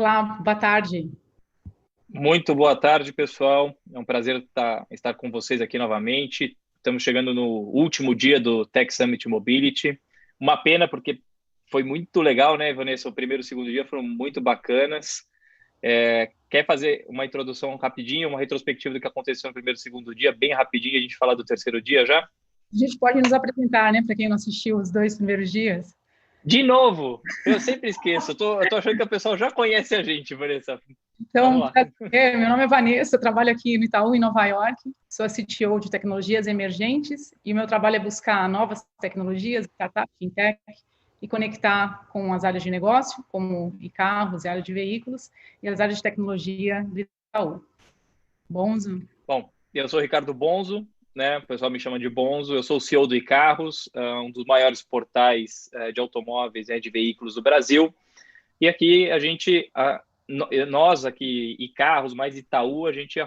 Olá, boa tarde. Muito boa tarde, pessoal. É um prazer estar com vocês aqui novamente. Estamos chegando no último dia do Tech Summit Mobility. Uma pena, porque foi muito legal, né, Vanessa? O primeiro e o segundo dia foram muito bacanas. Quer fazer uma introdução rapidinha, uma retrospectiva do que aconteceu no primeiro e segundo dia, bem rapidinho, a gente falar do terceiro dia já? A gente pode nos apresentar, né, para quem não assistiu os 2 primeiros dias. De novo, eu sempre esqueço. Eu tô achando que o pessoal já conhece a gente, Vanessa. Vamos Então, lá. meu nome é Vanessa, eu trabalho aqui no Itaú, em Nova York, sou a CTO de tecnologias emergentes e o meu trabalho é buscar novas tecnologias, startup, fintech, e conectar com as áreas de negócio, como icarros e área de veículos, e as áreas de tecnologia do Itaú. Bonzo? Bom, eu sou Ricardo Bonzo, né? O pessoal me chama de Bonzo. Eu sou o CEO do Icarros, um dos maiores portais de automóveis e de veículos do Brasil. E aqui a gente, nós aqui, Icarros mais Itaú, a gente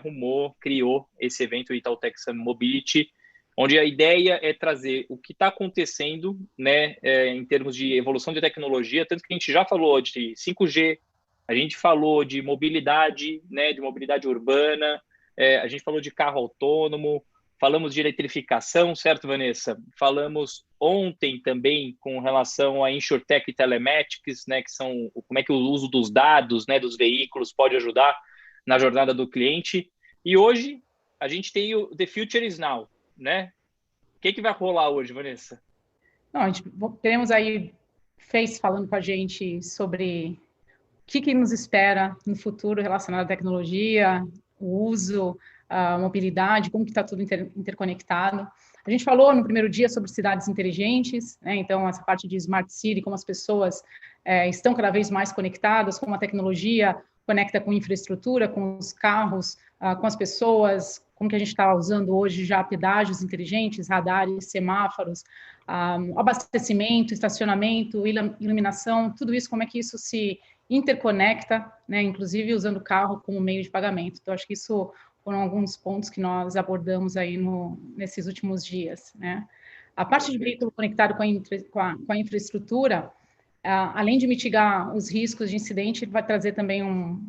criou esse evento, o Itaú Tech Summit Mobility, onde a ideia é trazer o que está acontecendo, né, em termos de evolução de tecnologia, tanto que a gente já falou de 5G, a gente falou de mobilidade, né, de mobilidade urbana, a gente falou de carro autônomo, falamos de eletrificação, certo, Vanessa? Falamos ontem também com relação a InsurTech e Telematics, né, que são como é que o uso dos dados, né, dos veículos pode ajudar na jornada do cliente. E hoje a gente tem o The Future is Now, né? O que vai rolar hoje, Vanessa? Não, teremos aí Face falando com a gente sobre o que nos espera no futuro relacionado à tecnologia, o uso, a mobilidade, como que está tudo interconectado. A gente falou no primeiro dia sobre cidades inteligentes, né? Então essa parte de smart city, como as pessoas estão cada vez mais conectadas, como a tecnologia conecta com infraestrutura, com os carros, com as pessoas, como que a gente está usando hoje já pedágios inteligentes, radares, semáforos, abastecimento, estacionamento, iluminação, tudo isso, como é que isso se interconecta, né, inclusive usando o carro como meio de pagamento. Então, acho que isso foram alguns pontos que nós abordamos aí nesses últimos dias, né. A parte de veículo conectado com a infraestrutura, além de mitigar os riscos de incidente, vai trazer também um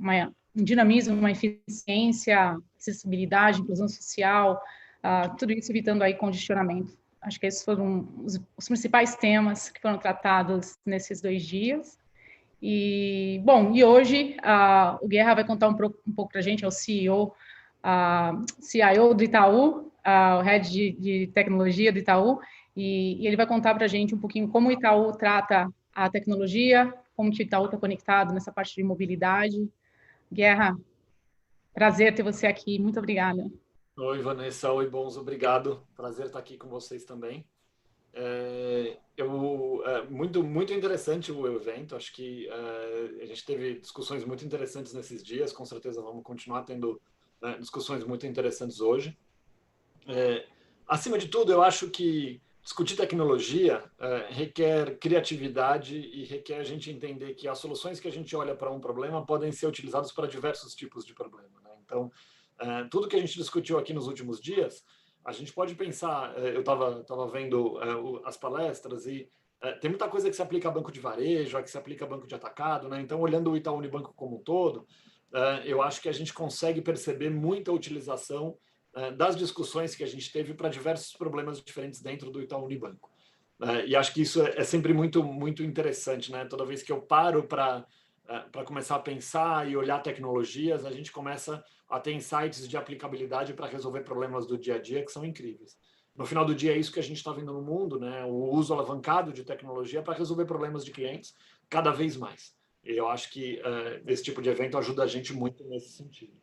dinamismo, uma eficiência, acessibilidade, inclusão social, tudo isso evitando aí congestionamento. Acho que esses foram os principais temas que foram tratados nesses 2 dias. E, bom, e hoje o Guerra vai contar um pouco para a gente, é o CEO, CIO do Itaú, o Head de Tecnologia do Itaú, e ele vai contar para a gente um pouquinho como o Itaú trata a tecnologia, como que o Itaú está conectado nessa parte de mobilidade. Guerra, prazer ter você aqui, muito obrigada. Oi, Vanessa. Oi, bons, obrigado. Prazer estar aqui com vocês também. Muito interessante o evento. Acho que a gente teve discussões muito interessantes nesses dias. Com certeza vamos continuar tendo discussões muito interessantes hoje. Acima de tudo, eu acho que discutir tecnologia requer criatividade e requer a gente entender que as soluções que a gente olha para um problema podem ser utilizadas para diversos tipos de problema, né? Então, tudo que a gente discutiu aqui nos últimos dias, a gente pode pensar, eu estava vendo as palestras e tem muita coisa que se aplica a banco de varejo, que se aplica a banco de atacado, né? Então, olhando o Itaú Unibanco como um todo, eu acho que a gente consegue perceber muita utilização das discussões que a gente teve para diversos problemas diferentes dentro do Itaú Unibanco. E acho que isso é sempre muito, muito interessante, né? Toda vez que eu paro para começar a pensar e olhar tecnologias, a gente começa a ter insights de aplicabilidade para resolver problemas do dia a dia que são incríveis. No final do dia é isso que a gente está vendo no mundo, né? O uso alavancado de tecnologia para resolver problemas de clientes cada vez mais. E eu acho que esse tipo de evento ajuda a gente muito nesse sentido.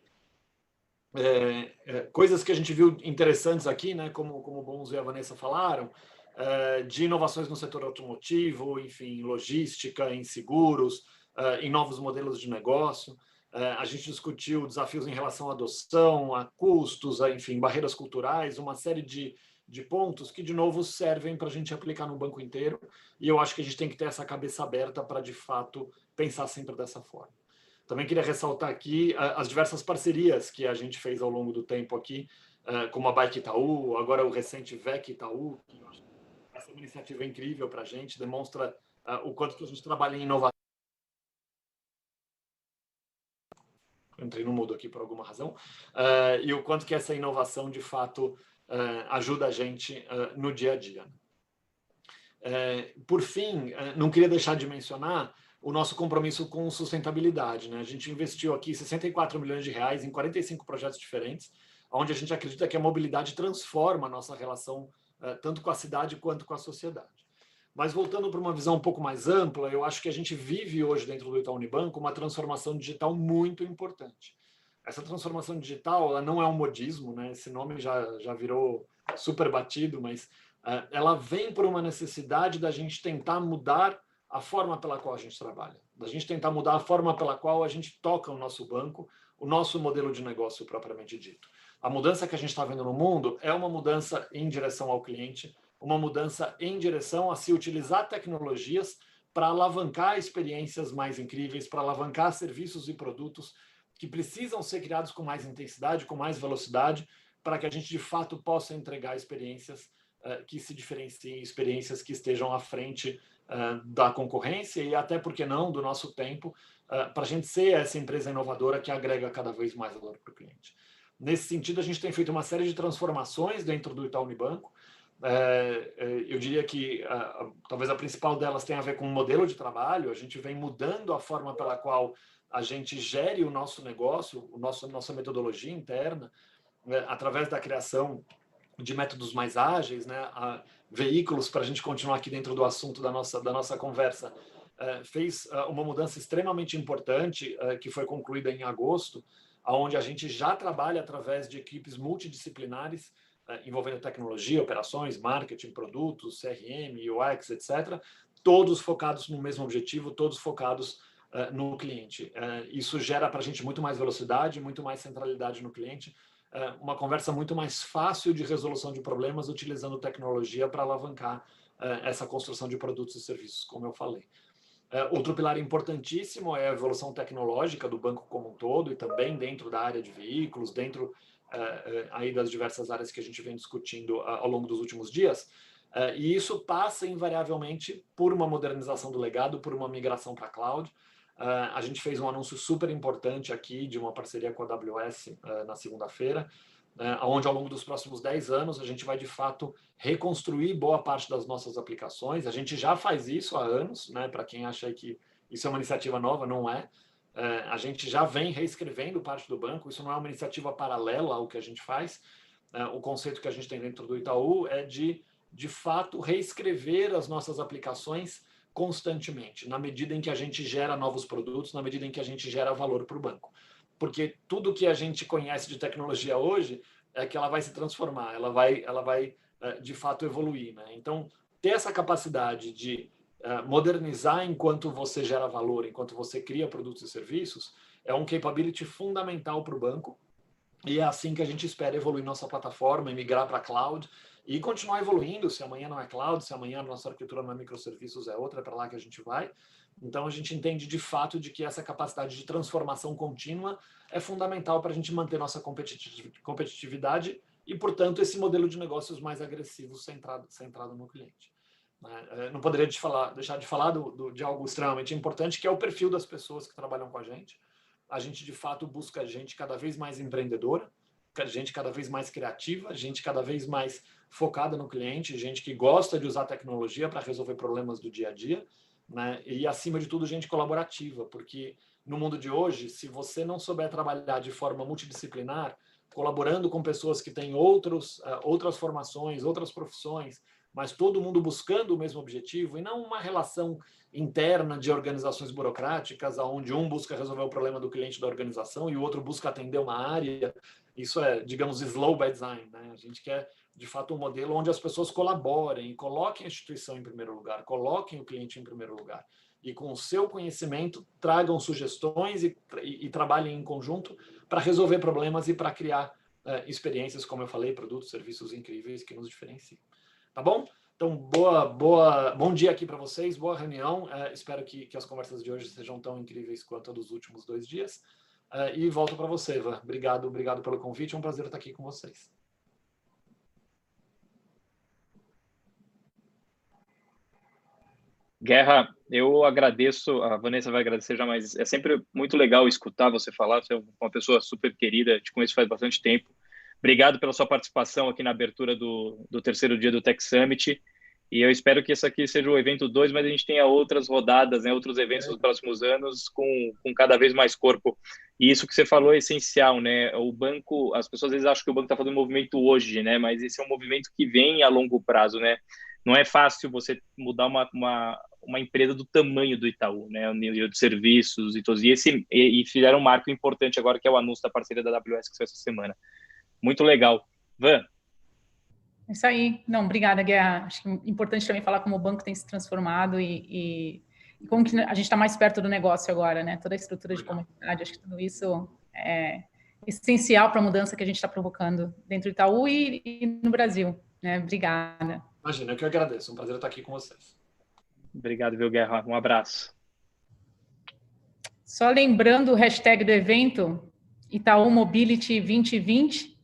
Coisas que a gente viu interessantes aqui, né? Como o Bonzo e a Vanessa falaram, de inovações no setor automotivo, enfim, logística, em seguros, em novos modelos de negócio. A gente discutiu desafios em relação à adoção, a custos, enfim, barreiras culturais, uma série de pontos que, de novo, servem para a gente aplicar no banco inteiro. E eu acho que a gente tem que ter essa cabeça aberta para, de fato, pensar sempre dessa forma. Também queria ressaltar aqui as diversas parcerias que a gente fez ao longo do tempo aqui, como a Bike Itaú, agora o recente VEC Itaú. Essa iniciativa é incrível para a gente, demonstra o quanto que a gente trabalha em inovação entrei no mudo aqui por alguma razão, e o quanto que essa inovação, de fato, ajuda a gente no dia a dia. Por fim, não queria deixar de mencionar o nosso compromisso com sustentabilidade, né? A gente investiu aqui 64 milhões de reais em 45 projetos diferentes, onde a gente acredita que a mobilidade transforma a nossa relação tanto com a cidade quanto com a sociedade. Mas voltando para uma visão um pouco mais ampla, eu acho que a gente vive hoje dentro do Itaú Unibanco uma transformação digital muito importante. Essa transformação digital, ela não é um modismo, né? Esse nome já virou super batido, mas ela vem por uma necessidade da gente tentar mudar a forma pela qual a gente trabalha, da gente tentar mudar a forma pela qual a gente toca o nosso banco, o nosso modelo de negócio propriamente dito. A mudança que a gente está vendo no mundo é uma mudança em direção ao cliente, uma mudança em direção a se utilizar tecnologias para alavancar experiências mais incríveis, para alavancar serviços e produtos que precisam ser criados com mais intensidade, com mais velocidade, para que a gente de fato possa entregar experiências que se diferenciem, experiências que estejam à frente da concorrência e até, por que não, do nosso tempo, para a gente ser essa empresa inovadora que agrega cada vez mais valor para o cliente. Nesse sentido, a gente tem feito uma série de transformações dentro do Itaú Unibanco. Eu diria que talvez a principal delas tenha a ver com o modelo de trabalho. A gente vem mudando a forma pela qual a gente gere o nosso negócio, nossa metodologia interna, através da criação de métodos mais ágeis, né, veículos, para a gente continuar aqui dentro do assunto da nossa conversa, fez uma mudança extremamente importante que foi concluída em agosto, onde a gente já trabalha através de equipes multidisciplinares envolvendo tecnologia, operações, marketing, produtos, CRM, UX, etc., todos focados no mesmo objetivo, todos focados no cliente. Isso gera para a gente muito mais velocidade, muito mais centralidade no cliente, uma conversa muito mais fácil de resolução de problemas utilizando tecnologia para alavancar essa construção de produtos e serviços, como eu falei. Outro pilar importantíssimo é a evolução tecnológica do banco como um todo e também dentro da área de veículos, dentro aí das diversas áreas que a gente vem discutindo ao longo dos últimos dias. E isso passa invariavelmente por uma modernização do legado, por uma migração para a cloud. A gente fez um anúncio super importante aqui de uma parceria com a AWS na segunda-feira, onde ao longo dos próximos 10 anos a gente vai de fato reconstruir boa parte das nossas aplicações. A gente já faz isso há anos, né? Para quem acha que isso é uma iniciativa nova, não é. A gente já vem reescrevendo parte do banco, isso não é uma iniciativa paralela ao que a gente faz. O conceito que a gente tem dentro do Itaú é de fato, reescrever as nossas aplicações constantemente, na medida em que a gente gera novos produtos, na medida em que a gente gera valor para o banco. Porque tudo que a gente conhece de tecnologia hoje é que ela vai se transformar, ela vai de fato evoluir, né? Então, ter essa capacidade de modernizar enquanto você gera valor, enquanto você cria produtos e serviços, é um capability fundamental para o banco. E é assim que a gente espera evoluir nossa plataforma e migrar para a cloud e continuar evoluindo. Se amanhã não é cloud, se amanhã a nossa arquitetura não é microserviços, é outra, é para lá que a gente vai. Então, a gente entende de fato de que essa capacidade de transformação contínua é fundamental para a gente manter nossa competitividade e, portanto, esse modelo de negócios mais agressivo centrado no cliente. Não poderia deixar de falar de algo extremamente importante, que é o perfil das pessoas que trabalham com a gente. A gente, de fato, busca gente cada vez mais empreendedora, gente cada vez mais criativa, gente cada vez mais focada no cliente, gente que gosta de usar tecnologia para resolver problemas do dia a dia, né? E, acima de tudo, gente colaborativa, porque no mundo de hoje, se você não souber trabalhar de forma multidisciplinar, colaborando com pessoas que têm outras formações, outras profissões, mas todo mundo buscando o mesmo objetivo e não uma relação interna de organizações burocráticas, onde um busca resolver o problema do cliente da organização e o outro busca atender uma área. Isso é, digamos, slow by design, né? A gente quer, de fato, um modelo onde as pessoas colaborem, coloquem a instituição em primeiro lugar, coloquem o cliente em primeiro lugar. E com o seu conhecimento, tragam sugestões e trabalhem em conjunto para resolver problemas e para criar experiências, como eu falei, produtos, serviços incríveis que nos diferenciam. Tá bom? Então, bom dia aqui para vocês, boa reunião. Espero que as conversas de hoje sejam tão incríveis quanto a dos últimos 2 dias. E volto para você, Eva. Obrigado pelo convite. É um prazer estar aqui com vocês. Guerra, Eu agradeço, a Vanessa vai agradecer já, mas é sempre muito legal escutar você falar. Você é uma pessoa super querida, te conheço faz bastante tempo. Obrigado pela sua participação aqui na abertura do terceiro dia do Tech Summit. E eu espero que esse aqui seja o evento 2, mas a gente tenha outras rodadas, né, outros eventos nos próximos anos com cada vez mais corpo. E isso que você falou é essencial, né? O banco, as pessoas às vezes acham que o banco está fazendo um movimento hoje, né? Mas esse é um movimento que vem a longo prazo, né? Não é fácil você mudar uma empresa do tamanho do Itaú, né? O nível de serviços e todos. E fizeram um marco importante agora, que é o anúncio da parceria da AWS, que foi essa semana. Muito legal. Van? É isso aí. Não, obrigada, Guerra. Acho que é importante também falar como o banco tem se transformado e como que a gente está mais perto do negócio agora, né? Toda a estrutura de comunidade, acho que tudo isso é essencial para a mudança que a gente está provocando dentro do Itaú e no Brasil, né? Obrigada. Imagina, eu que agradeço. É um prazer estar aqui com vocês. Obrigado, viu, Guerra? Um abraço. Só lembrando o hashtag do evento, Itaú Mobility 2020,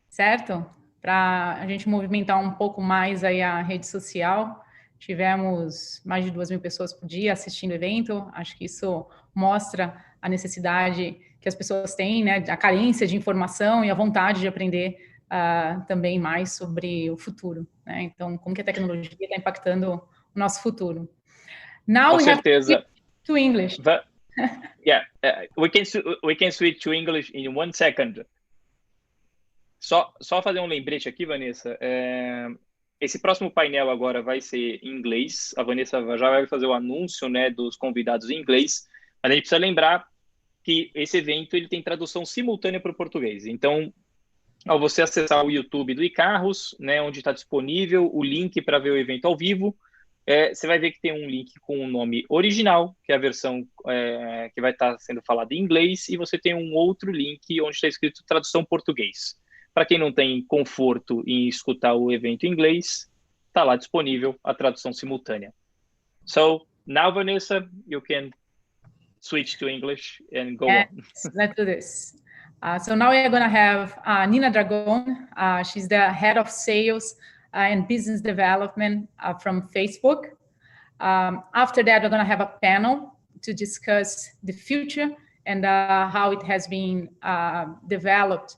certo? Para a gente movimentar um pouco mais aí a rede social. Tivemos mais de 2.000 pessoas por dia assistindo o evento. Acho que isso mostra a necessidade que as pessoas têm, né? A carência de informação e a vontade de aprender também mais sobre o futuro, né? Então, como que a tecnologia está impactando o nosso futuro. Now Com certeza. To English. Yeah, we can switch to English in 1 second. Só fazer um lembrete aqui, Vanessa. Esse próximo painel agora vai ser em inglês. A Vanessa já vai fazer o anúncio, né, dos convidados em inglês. Mas a gente precisa lembrar que esse evento ele tem tradução simultânea para o português. Então, ao você acessar o YouTube do icarros, né, onde está disponível o link para ver o evento ao vivo, você vai ver que tem um link com o nome original, que é a versão que vai estar sendo falada em inglês, e você tem um outro link onde está escrito tradução português. Para quem não tem conforto em escutar o evento em inglês, está lá disponível a tradução simultânea. So, now, Vanessa, you can switch to English and go on. Let's do this. So now we're going to have Nina Dragon. She's the head of sales and business development from Facebook. After that, we're going to have a panel to discuss the future and how it has been developed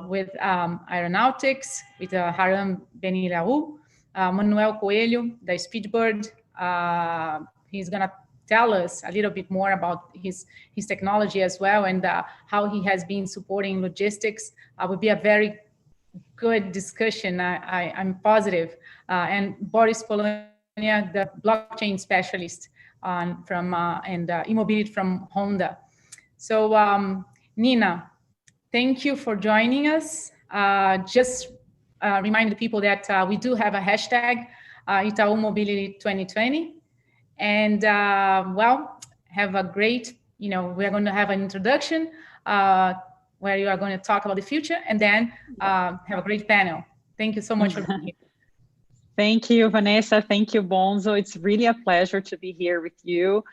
with aeronautics, with Haram Benilaou, Manuel Coelho, the Speedbird. He's going to tell us a little bit more about his technology as well and how he has been supporting logistics. Would be a very good discussion. I'm positive. And Boris Polonia, the blockchain specialist from e-mobility from Honda. So Nina, thank you for joining us. Just remind the people that we do have a hashtag, Itaú Mobility 2020. And well, have a great, we are going to have an introduction where you are going to talk about the future and then have a great panel. Thank you so much for being here. Thank you, Vanessa. Thank you, Bonzo. It's really a pleasure to be here with you.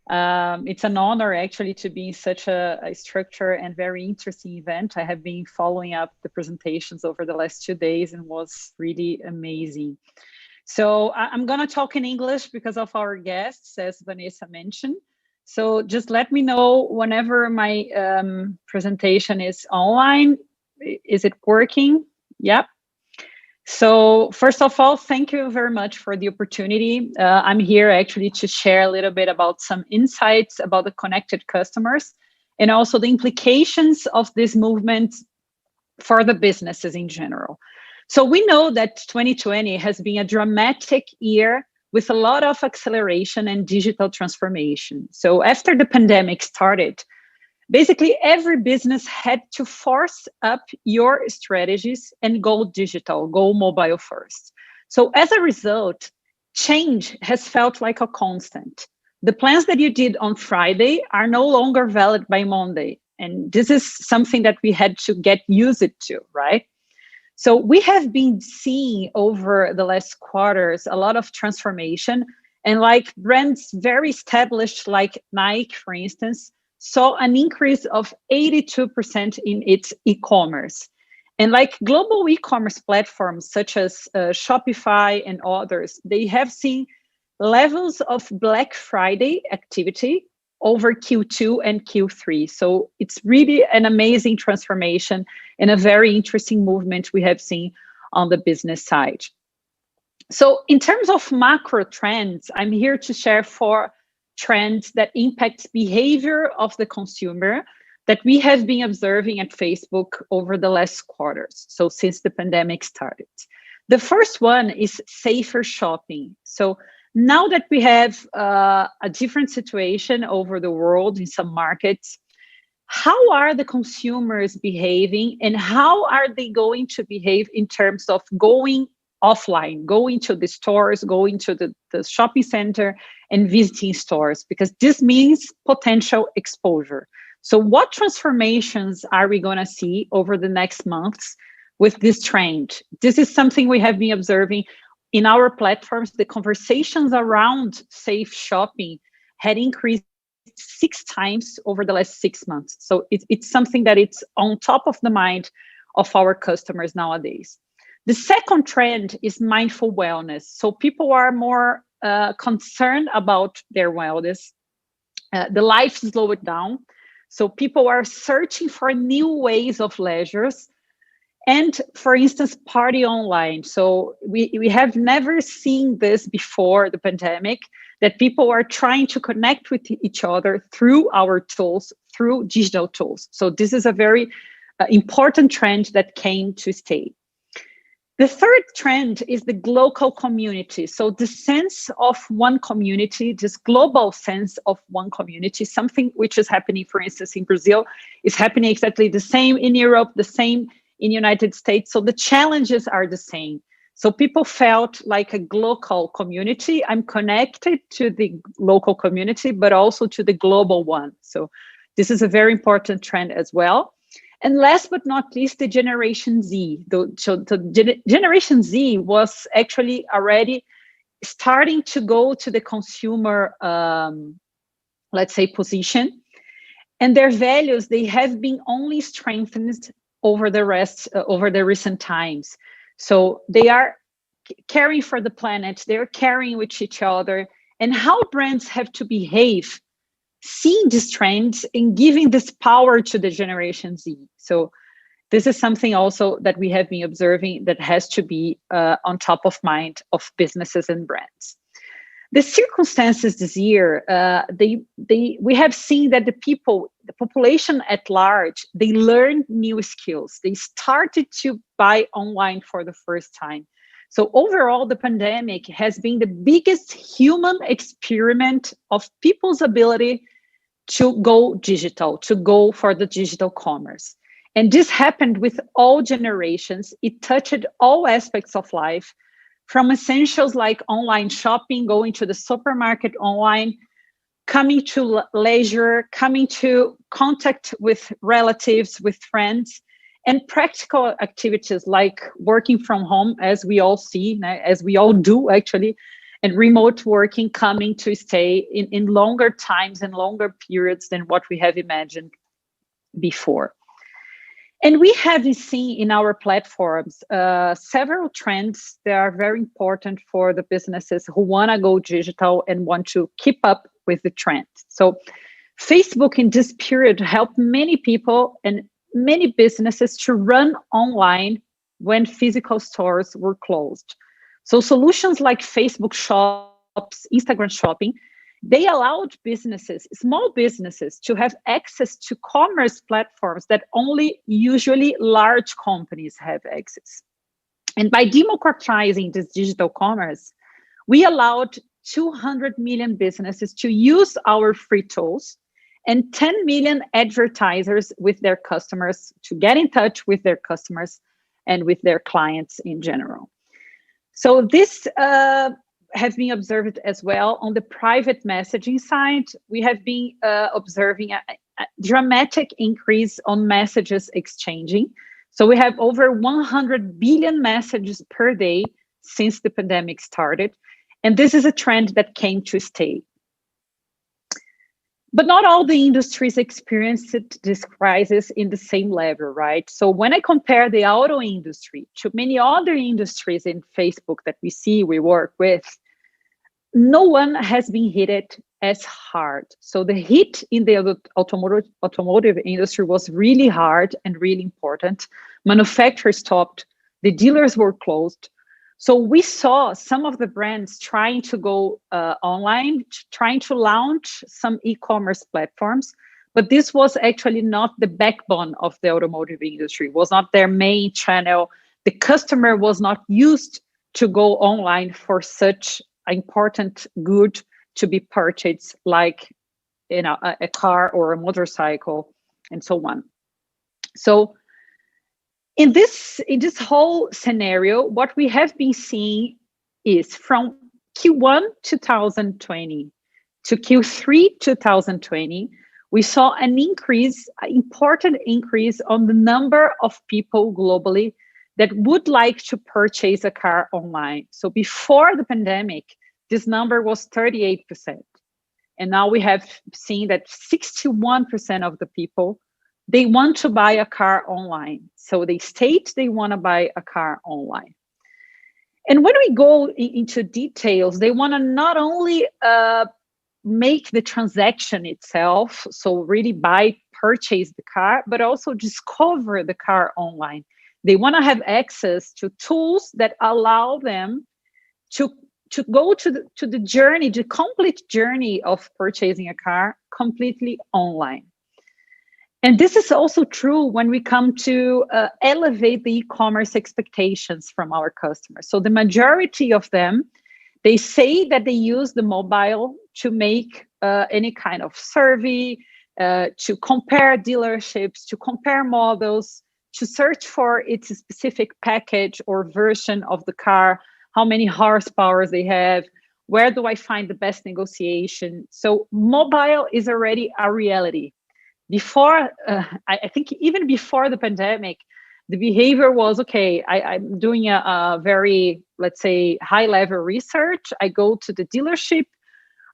It's an honor actually to be in such a structured and very interesting event. I have been following up the presentations over the last 2 days and was really amazing. So I'm going to talk in English because of our guests, as Vanessa mentioned. So just let me know whenever my presentation is online. Is it working? Yep. So first of all, thank you very much for the opportunity. I'm here actually to share a little bit about some insights about the connected customers and also the implications of this movement for the businesses in general. So we know that 2020 has been a dramatic year with a lot of acceleration and digital transformation. So after the pandemic started, basically every business had to force up your strategies and go digital, go mobile first. So as a result, change has felt like a constant. The plans that you did on Friday are no longer valid by Monday. And this is something that we had to get used to, right? So we have been seeing over the last quarters a lot of transformation, and like brands very established like Nike, for instance, saw an increase of 82% in its e-commerce. And like global e-commerce platforms such as Shopify and others, they have seen levels of Black Friday activity over Q2 and Q3. So it's really an amazing transformation and a very interesting movement we have seen on the business side. So in terms of macro trends, I'm here to share 4 trends that impact behavior of the consumer that we have been observing at Facebook over the last quarters, so since the pandemic started. The first one is safer shopping. So now that we have a different situation over the world in some markets, how are the consumers behaving and how are they going to behave in terms of going offline, going to the stores, going to the shopping center and visiting stores? Because this means potential exposure. So what transformations are we going to see over the next months with this trend? This is something we have been observing in our platforms. The conversations around safe shopping had increased 6 times over the last 6 months. So it's something that it's on top of the mind of our customers nowadays. The second trend is mindful wellness. So people are more concerned about their wellness. The life slowed down. So people are searching for new ways of leisures. And for instance, party online. So we have never seen this before the pandemic, that people are trying to connect with each other through our tools, through digital tools. So this is a very important trend that came to stay. The third trend is the local community. So the sense of one community, this global sense of one community, something which is happening, for instance, in Brazil, is happening exactly the same in Europe, the same in the United States. So the challenges are the same. So people felt like a local community. I'm connected to the local community, but also to the global one. So this is a very important trend as well. And last but not least, the Generation Z. Generation Z was actually already starting to go to the consumer, let's say, position. And their values, they have been only strengthened over the recent times. So they are caring for the planet, they're caring with each other, and how brands have to behave, seeing these trends and giving this power to the Generation Z. So this is something also that we have been observing that has to be on top of mind of businesses and brands. The circumstances this year, we have seen that the population at large, they learned new skills. They started to buy online for the first time. So overall, the pandemic has been the biggest human experiment of people's ability to go digital, to go for the digital commerce. And this happened with all generations. It touched all aspects of life, from essentials like online shopping, going to the supermarket online, coming to leisure, coming to contact with relatives, with friends, and practical activities like working from home, as we all see, as we all do actually, and remote working coming to stay in longer times and longer periods than what we have imagined before. And we have seen in our platforms several trends that are very important for the businesses who want to go digital and want to keep up with the trend. So Facebook in this period helped many people and many businesses to run online when physical stores were closed. So solutions like Facebook Shops, Instagram Shopping, they allowed businesses, small businesses, to have access to commerce platforms that only usually large companies have access. And by democratizing this digital commerce, we allowed 200 million businesses to use our free tools and 10 million advertisers with their customers to get in touch with their customers and with their clients in general. So this have been observed as well on the private messaging side. We have been observing a dramatic increase on messages exchanging. So we have over 100 billion messages per day since the pandemic started. And this is a trend that came to stay. But not all the industries experienced this crisis in the same level, right? So when I compare the auto industry to many other industries in Facebook that we work with, no one has been hit as hard. So the hit in the automotive industry was really hard and really important. Manufacturers stopped, the dealers were closed. So we saw some of the brands trying to go online, trying to launch some e-commerce platforms, but this was actually not the backbone of the automotive industry, was not their main channel. The customer was not used to go online for such important good to be purchased, like a car or a motorcycle and so on. So in this whole scenario, what we have been seeing is from Q1 2020 to Q3 2020, we saw an important increase on the number of people globally that would like to purchase a car online. So before the pandemic, this number was 38%. And now we have seen that 61% of the people, they want to buy a car online. So they state they want to buy a car online. And when we go into details, they want to not only make the transaction itself, so really purchase the car, but also discover the car online. They want to have access to tools that allow them to go to the journey, the complete journey of purchasing a car completely online. And this is also true when we come to elevate the e-commerce expectations from our customers. So the majority of them, they say that they use the mobile to make any kind of survey, to compare dealerships, to compare models, to search for its specific package or version of the car, how many horsepower they have, where do I find the best negotiation. So mobile is already a reality. Before, I think even before the pandemic, the behavior was, okay, I'm doing a very, let's say, high level research. I go to the dealership,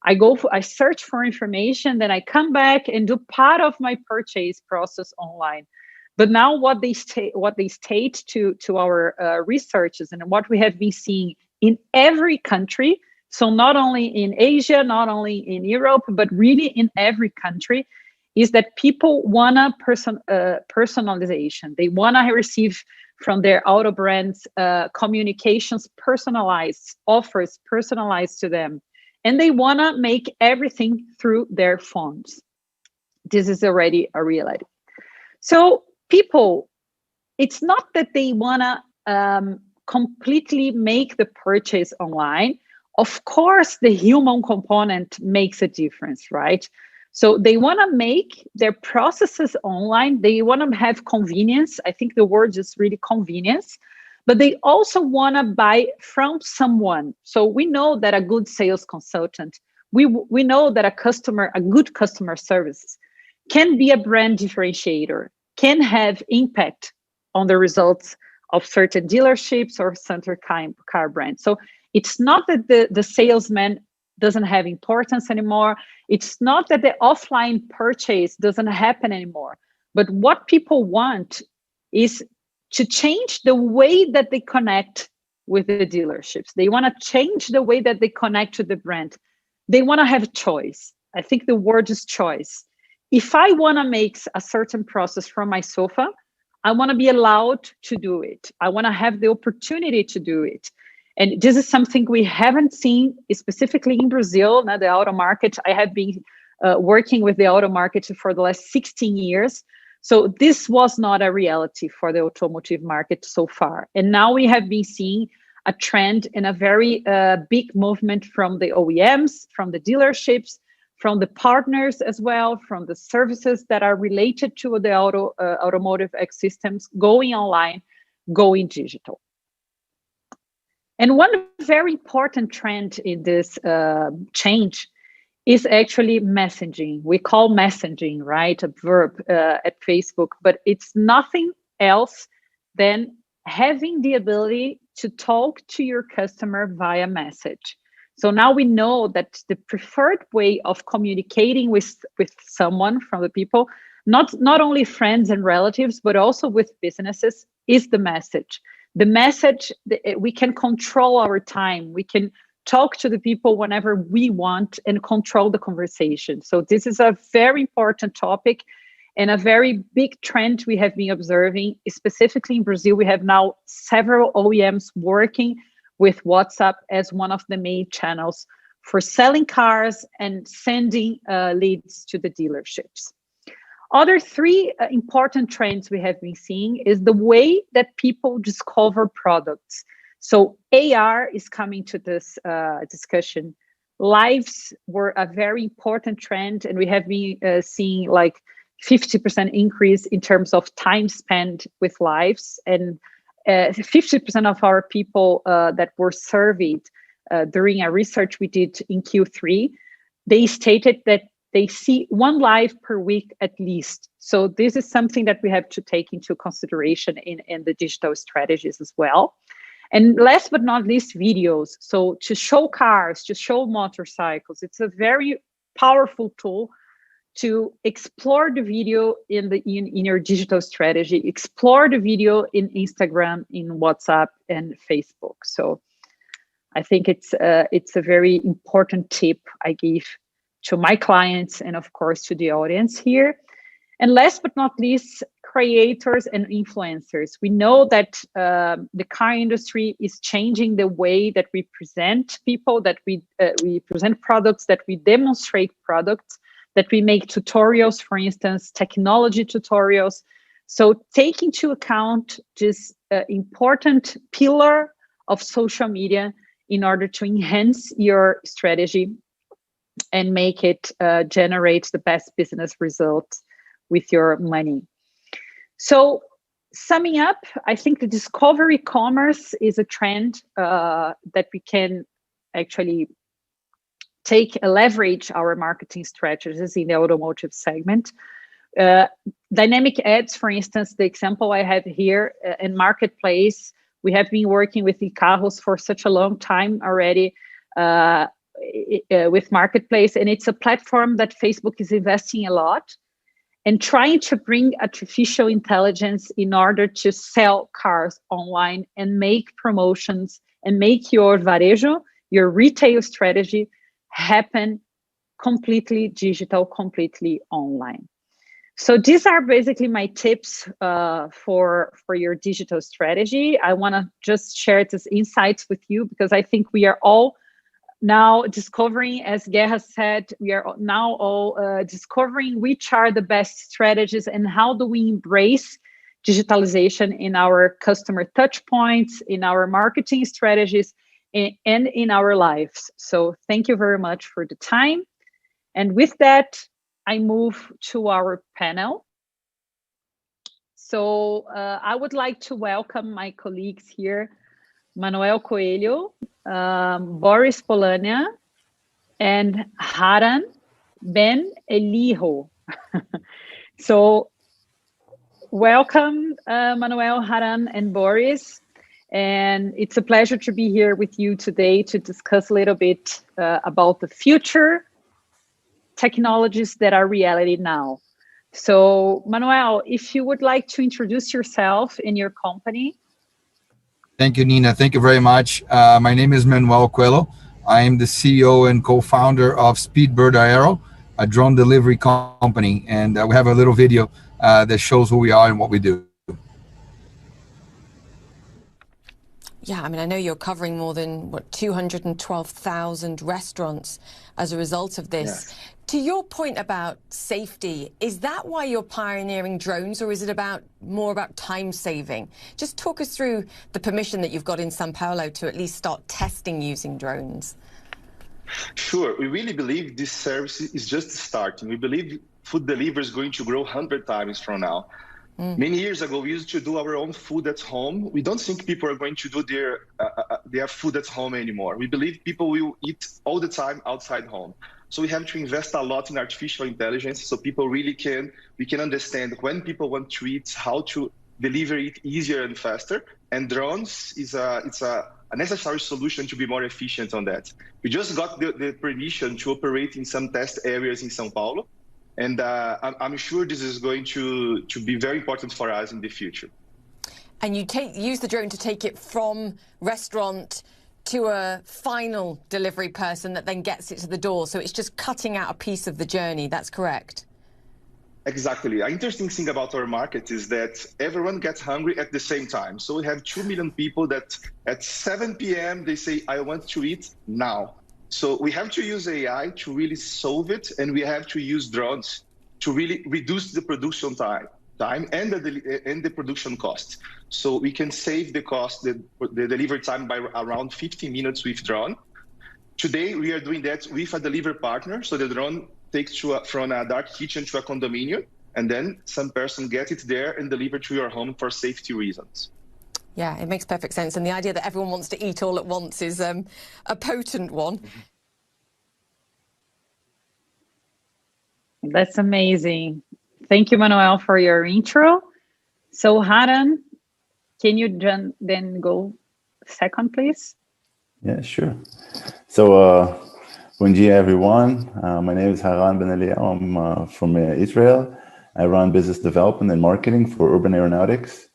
I search for information, then I come back and do part of my purchase process online. But now what they state to our researchers and what we have been seeing in every country, so not only in Asia, not only in Europe, but really in every country, is that people want personalization. They want to receive from their auto brands communications personalized, offers personalized to them. And they want to make everything through their phones. This is already a reality. So people, it's not that they want to completely make the purchase online. Of course, the human component makes a difference, right? So they want to make their processes online. They want to have convenience. I think the word is really convenience, but they also want to buy from someone. So we know that a good sales consultant, we know that a good customer service can be a brand differentiator, can have impact on the results of certain dealerships or certain car brands. So it's not that the salesman doesn't have importance anymore. It's not that the offline purchase doesn't happen anymore. But what people want is to change the way that they connect with the dealerships. They want to change the way that they connect to the brand. They want to have choice. I think the word is choice. If I want to make a certain process from my sofa, I want to be allowed to do it. I want to have the opportunity to do it. And this is something we haven't seen specifically in Brazil, now the auto market. I have been working with the auto market for the last 16 years. So this was not a reality for the automotive market so far. And now we have been seeing a trend and a very big movement from the OEMs, from the dealerships, from the partners as well, from the services that are related to the automotive ecosystems, going online, going digital. And one very important trend in this change is actually messaging. We call messaging, right, a verb at Facebook, but it's nothing else than having the ability to talk to your customer via message. So now we know that the preferred way of communicating with someone from the people, not only friends and relatives, but also with businesses, is the message. The message, we can control our time. We can talk to the people whenever we want and control the conversation. So this is a very important topic and a very big trend we have been observing, specifically in Brazil. We have now several OEMs working with WhatsApp as one of the main channels for selling cars and sending leads to the dealerships. Other three important trends we have been seeing is the way that people discover products. So AR is coming to this discussion. Lives were a very important trend, and we have been seeing like 50% increase in terms of time spent with lives, and 50% of our people that were surveyed during a research we did in Q3, they stated that they see one live per week at least. So this is something that we have to take into consideration in the digital strategies as well. And last but not least, videos. So to show cars, to show motorcycles, it's a very powerful tool to explore the video in your digital strategy, explore the video in Instagram, in WhatsApp, and Facebook. So I think it's a very important tip I give to my clients and of course to the audience here. And last but not least, creators and influencers. We know that the car industry is changing the way that we present people, that we present products, that we demonstrate products, that we make tutorials, for instance, technology tutorials. So take into account this important pillar of social media in order to enhance your strategy and make it generate the best business results with your money. So summing up, I think the discovery commerce is a trend that we can actually leverage our marketing strategies in the automotive segment. Dynamic ads, for instance, the example I have here in Marketplace, we have been working with icarros for such a long time already with Marketplace, and it's a platform that Facebook is investing a lot and trying to bring artificial intelligence in order to sell cars online and make promotions and make your varejo, your retail strategy, happen completely digital, completely online. So these are basically my tips for your digital strategy. I want to just share these insights with you because I think we are all now discovering, as Guerra said, we are now all discovering which are the best strategies and how do we embrace digitalization in our customer touch points, in our marketing strategies, and in our lives. So thank you very much for the time. And with that, I move to our panel. So I would like to welcome my colleagues here, Manuel Coelho, Boris Polania, and Haran Ben Eliho. So welcome, Manuel, Haran, and Boris. And it's a pleasure to be here with you today to discuss a little bit about the future technologies that are reality now. So Manuel, if you would like to introduce yourself and your company. Thank you, Nina. Thank you very much. My name is Manuel Coelho. I am the CEO and co-founder of Speedbird Aero, a drone delivery company. And we have a little video that shows who we are and what we do. Yeah, I mean, I know you're covering more than, 212,000 restaurants as a result of this. Yes. To your point about safety, is that why you're pioneering drones, or is it more about time saving? Just talk us through the permission that you've got in São Paulo to at least start testing using drones. Sure. We really believe this service is just starting. We believe food delivery is going to grow 100 times from now. Many years ago, we used to do our own food at home. We don't think people are going to do their food at home anymore. We believe people will eat all the time outside home. So we have to invest a lot in artificial intelligence so people we can understand when people want to eat, how to deliver it easier and faster. And drones it's a necessary solution to be more efficient on that. We just got the permission to operate in some test areas in São Paulo. And I'm sure this is going to be very important for us in the future. And you use the drone to take it from restaurant to a final delivery person that then gets it to the door. So it's just cutting out a piece of the journey. That's correct. Exactly. An interesting thing about our market is that everyone gets hungry at the same time. So we have 2 million people that at 7 p.m. they say, I want to eat now. So we have to use AI to really solve it, and we have to use drones to really reduce the production time and the production cost. So we can save the cost, the delivery time by around 50 minutes with drone. Today, we are doing that with a delivery partner. So the drone takes from a dark kitchen to a condominium, and then some person gets it there and delivered to your home for safety reasons. Yeah, it makes perfect sense. And the idea that everyone wants to eat all at once is a potent one. That's amazing. Thank you, Manuel, for your intro. So, Haran, can you then go second, please? Yeah, sure. So, bom dia, everyone. My name is Haran Ben Eliyahu. I'm from Israel. I run business development and marketing for Urban Aeronautics.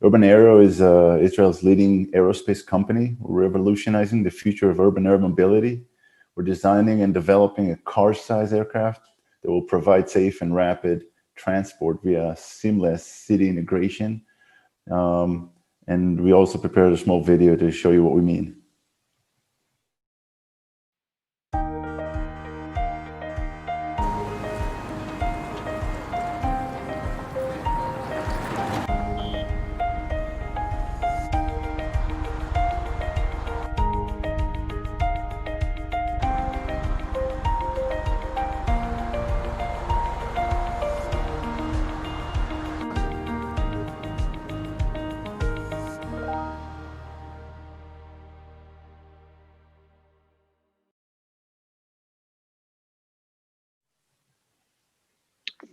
Urban Aero is Israel's leading aerospace company. We're revolutionizing the future of urban air mobility. We're designing and developing a car-sized aircraft that will provide safe and rapid transport via seamless city integration. And we also prepared a small video to show you what we mean.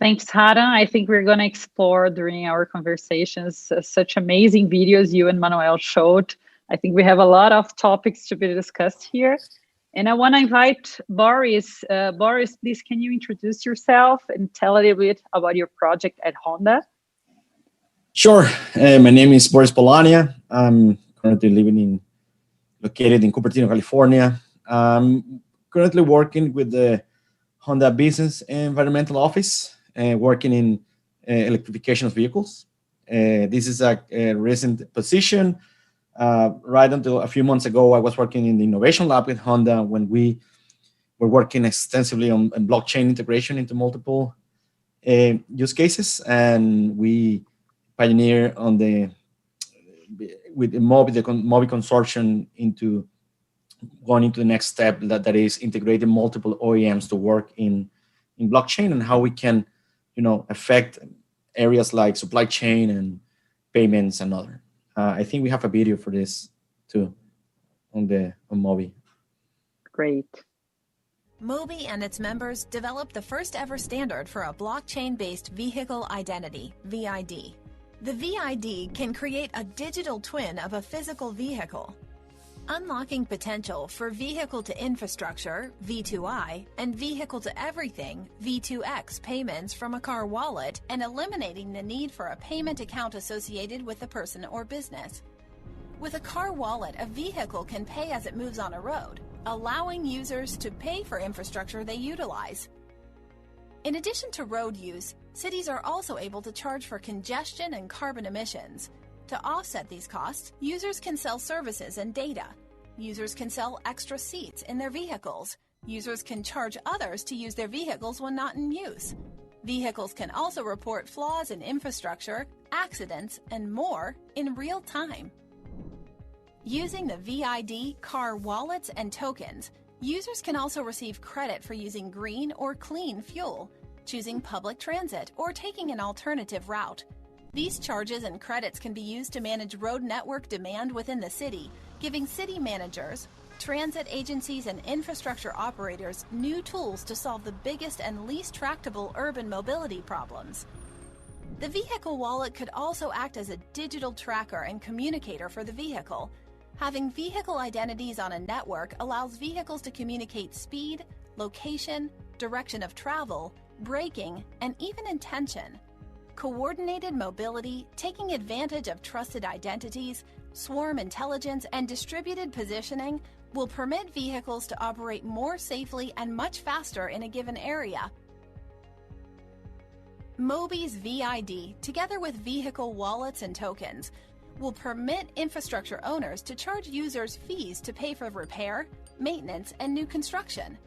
Thanks, Hara. I think we're going to explore during our conversations such amazing videos you and Manuel showed. I think we have a lot of topics to be discussed here. And I want to invite Boris. Boris, please, can you introduce yourself and tell a little bit about your project at Honda? Sure. My name is Boris Polania. I'm currently located in Cupertino, California. I'm currently working with the Honda Business Environmental Office, working in electrification of vehicles. This is a recent position. Right until a few months ago, I was working in the innovation lab with Honda when we were working extensively on blockchain integration into multiple use cases, and we pioneer with the Mobi consortium into going into the next step that is integrating multiple OEMs to work in blockchain, and how we can, affect areas like supply chain and payments and other. I think we have a video for this too on Mobi. Great. Mobi and its members developed the first ever standard for a blockchain-based vehicle identity, VID. The VID can create a digital twin of a physical vehicle, unlocking potential for vehicle-to-infrastructure, V2I, and vehicle-to-everything, V2X payments from a car wallet, and eliminating the need for a payment account associated with the person or business. With a car wallet, a vehicle can pay as it moves on a road, allowing users to pay for infrastructure they utilize. In addition to road use, cities are also able to charge for congestion and carbon emissions. To offset these costs, users can sell services and data. Users can sell extra seats in their vehicles. Users can charge others to use their vehicles when not in use. Vehicles can also report flaws in infrastructure, accidents, and more in real time. Using the VID car wallets and tokens, users can also receive credit for using green or clean fuel, choosing public transit, or taking an alternative route. These charges and credits can be used to manage road network demand within the city, giving city managers, transit agencies, and infrastructure operators new tools to solve the biggest and least tractable urban mobility problems. The vehicle wallet could also act as a digital tracker and communicator for the vehicle. Having vehicle identities on a network allows vehicles to communicate speed, location, direction of travel, braking, and even intention. Coordinated mobility, taking advantage of trusted identities, Swarm intelligence and distributed positioning will permit vehicles to operate more safely and much faster in a given area. Mobi's VID, together with vehicle wallets and tokens, will permit infrastructure owners to charge users fees to pay for repair, maintenance, and new construction.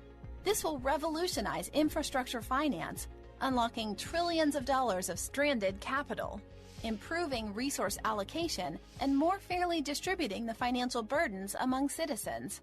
This will revolutionize infrastructure finance, unlocking trillions of dollars of stranded capital, improving resource allocation, and more fairly distributing the financial burdens among citizens.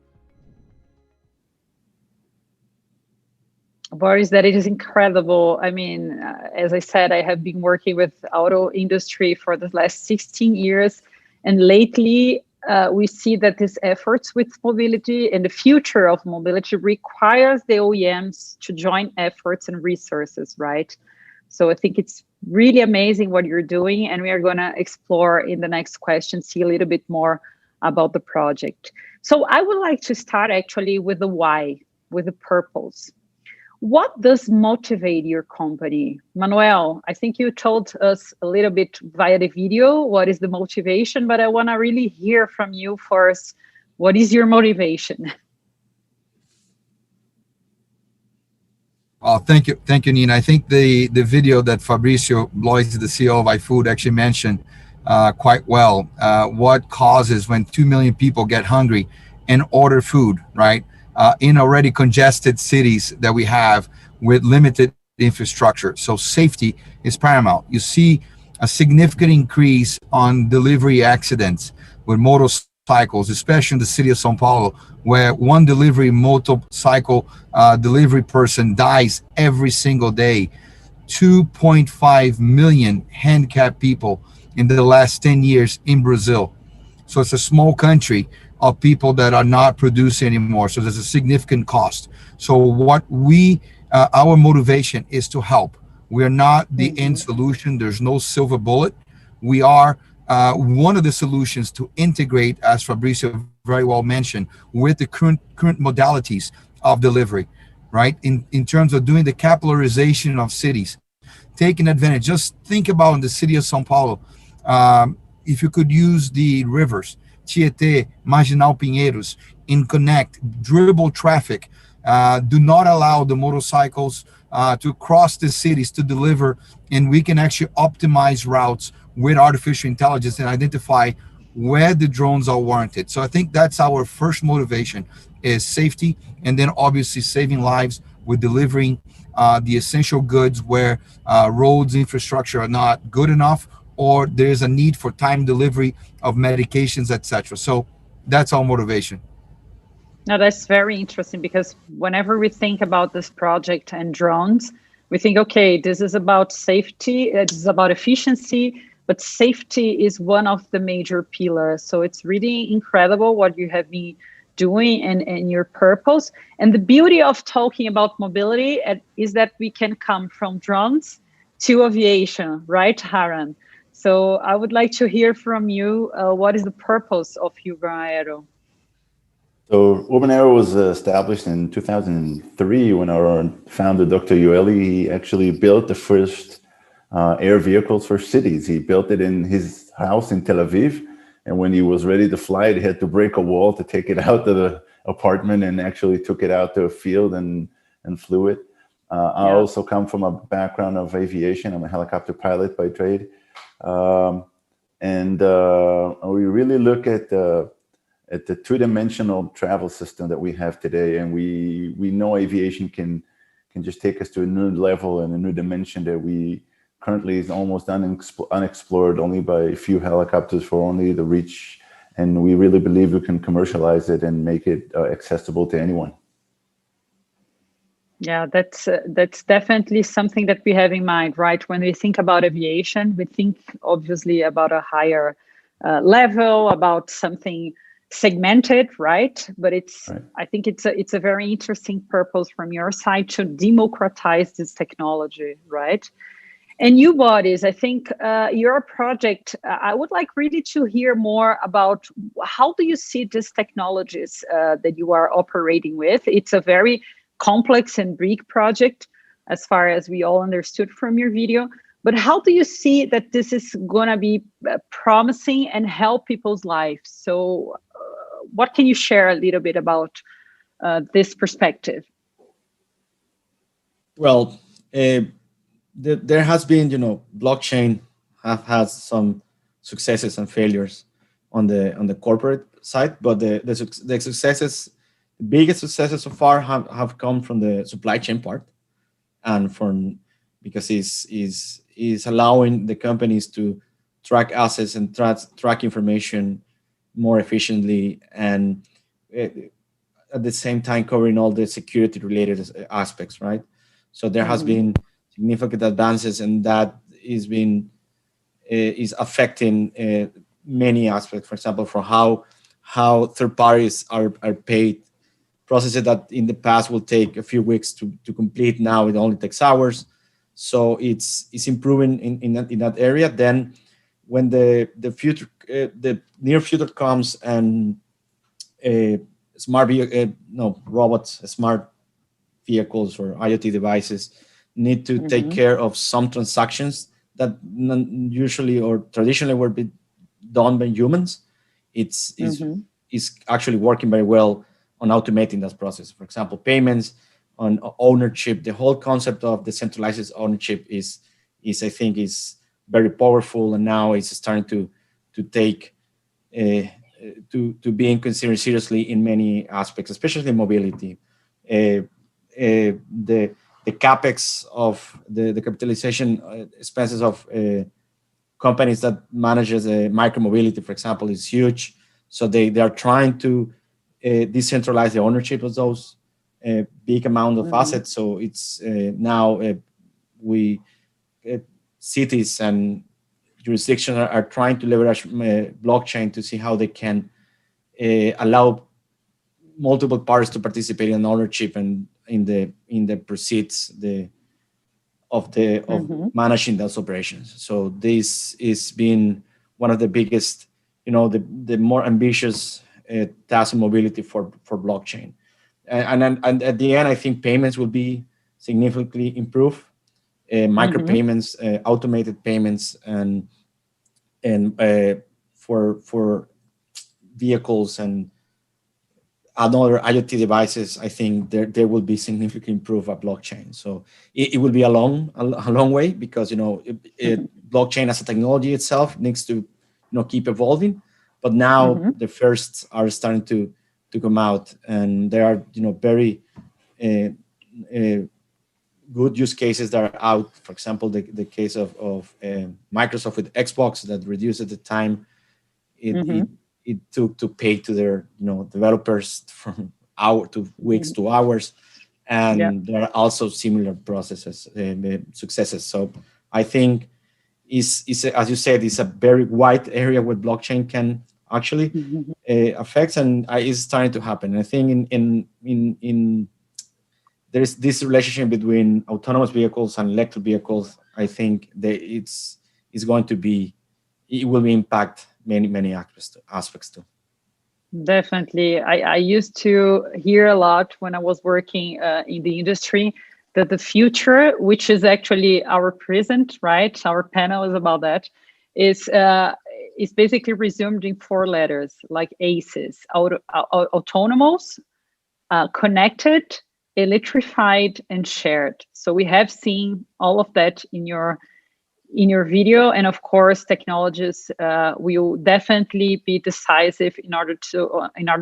Boris, that it is incredible. I mean, as I said, I have been working with auto industry for the last 16 years. And lately, we see that these efforts with mobility and the future of mobility requires the OEMs to join efforts and resources, right? So I think it's really amazing what you're doing. And we are going to explore in the next question, see a little bit more about the project. So I would like to start actually with the why, with the purpose. What does motivate your company? Manuel, I think you told us a little bit via the video what is the motivation, but I want to really hear from you first. What is your motivation? Oh, thank you, Nina. I think the video that Fabricio Blois, the CEO of iFood, actually mentioned quite well what causes when 2 million people get hungry and order food, right? In already congested cities that we have with limited infrastructure. So safety is paramount. You see a significant increase on delivery accidents with motorcycles, especially in the city of São Paulo, where one motorcycle delivery person dies every single day. 2.5 million handicapped people in the last 10 years in Brazil. So it's a small country of people that are not producing anymore. So there's a significant cost. So what our motivation is to help. We are not the end solution. There's no silver bullet. We are one of the solutions to integrate, as Fabricio very well mentioned, with the current modalities of delivery, right? In terms of doing the capillarization of cities, taking advantage. Just think about in the city of São Paulo, if you could use the rivers, Tietê, Marginal Pinheiros, in connect, dribble traffic, do not allow the motorcycles to cross the cities to deliver, and we can actually optimize routes with artificial intelligence and identify where the drones are warranted. So I think that's our first motivation, is safety, and then obviously saving lives with delivering the essential goods where roads infrastructure are not good enough, or there's a need for time delivery of medications, etc. So that's our motivation. Now that's very interesting, because whenever we think about this project and drones, we think, okay, this is about safety, this is about efficiency, but safety is one of the major pillars. So it's really incredible what you have been doing and your purpose. And the beauty of talking about mobility is that we can come from drones to aviation, right, Haran? So I would like to hear from you, what is the purpose of Hubriaro? So Hubriaro was established in 2003 when our founder, Dr. Yoeli, he actually built the first air vehicles for cities. He built it in his house in Tel Aviv. And when he was ready to fly it, he had to break a wall to take it out to the apartment, and actually took it out to a field and flew it. I also come from a background of aviation. I'm a helicopter pilot by trade. We really look at the two-dimensional travel system that we have today, and we know aviation can just take us to a new level and a new dimension that we currently is almost unexplored, only by a few helicopters for only the reach, and we really believe we can commercialize it and make it accessible to anyone. Yeah, that's definitely something that we have in mind, right? When we think about aviation, we think obviously about a higher level, about something segmented, right? But I think it's a very interesting purpose from your side to democratize this technology, right? And you, Boris, I think your project, I would like really to hear more about how do you see these technologies that you are operating with? It's a very complex and big project, as far as we all understood from your video. But how do you see that this is going to be promising and help people's lives? So what can you share a little bit about this perspective? Well, there has been, blockchain have had some successes and failures on the corporate side, but the successes, the biggest successes so far have come from the supply chain part, and because is allowing the companies to track assets and track information more efficiently, and at the same time covering all the security related aspects, right? So there has been significant advances, and that is affecting many aspects. For example, for how third parties are paid, processes that in the past will take a few weeks to complete, now it only takes hours. So it's improving in that area. Then when the future, the near future comes, and robots, smart vehicles or IoT devices need to take care of some transactions that usually or traditionally were done by humans. It's actually working very well on automating that process. For example, payments, on ownership, the whole concept of decentralized ownership is I think is very powerful, and now it's starting to take to being considered seriously in many aspects, especially mobility. The capex of the capitalization expenses of companies that manages micromobility, for example, is huge. So they are trying to decentralize the ownership of those big amount of assets. So it's now cities and jurisdictions are trying to leverage blockchain to see how they can allow multiple parties to participate in ownership and in the proceeds of managing those operations. So this is been one of the biggest, the more ambitious task in mobility for blockchain. And at the end, I think payments will be significantly improved. Micropayments, automated payments, and for vehicles and other IoT devices, I think there will be significantly improved a blockchain. So it will be a long way, because blockchain as a technology itself needs to keep evolving. But now the firsts are starting to come out, and there are very good use cases that are out. For example, the case of Microsoft with Xbox, that reduces the time it took to pay to their developers from weeks to hours, and there are also similar processes successes. So I think is as you said, it's a very wide area where blockchain can actually affect, and is starting to happen. I think in there is this relationship between autonomous vehicles and electric vehicles. I think that it will impact many aspects too. Definitely. I used to hear a lot when I was working in the industry that the future, which is actually our present, right? Our panel is about that, is basically resumed in 4 letters, like ACEs: autonomous, connected, electrified, and shared. So we have seen all of that in your video, and of course technologies will definitely be decisive in order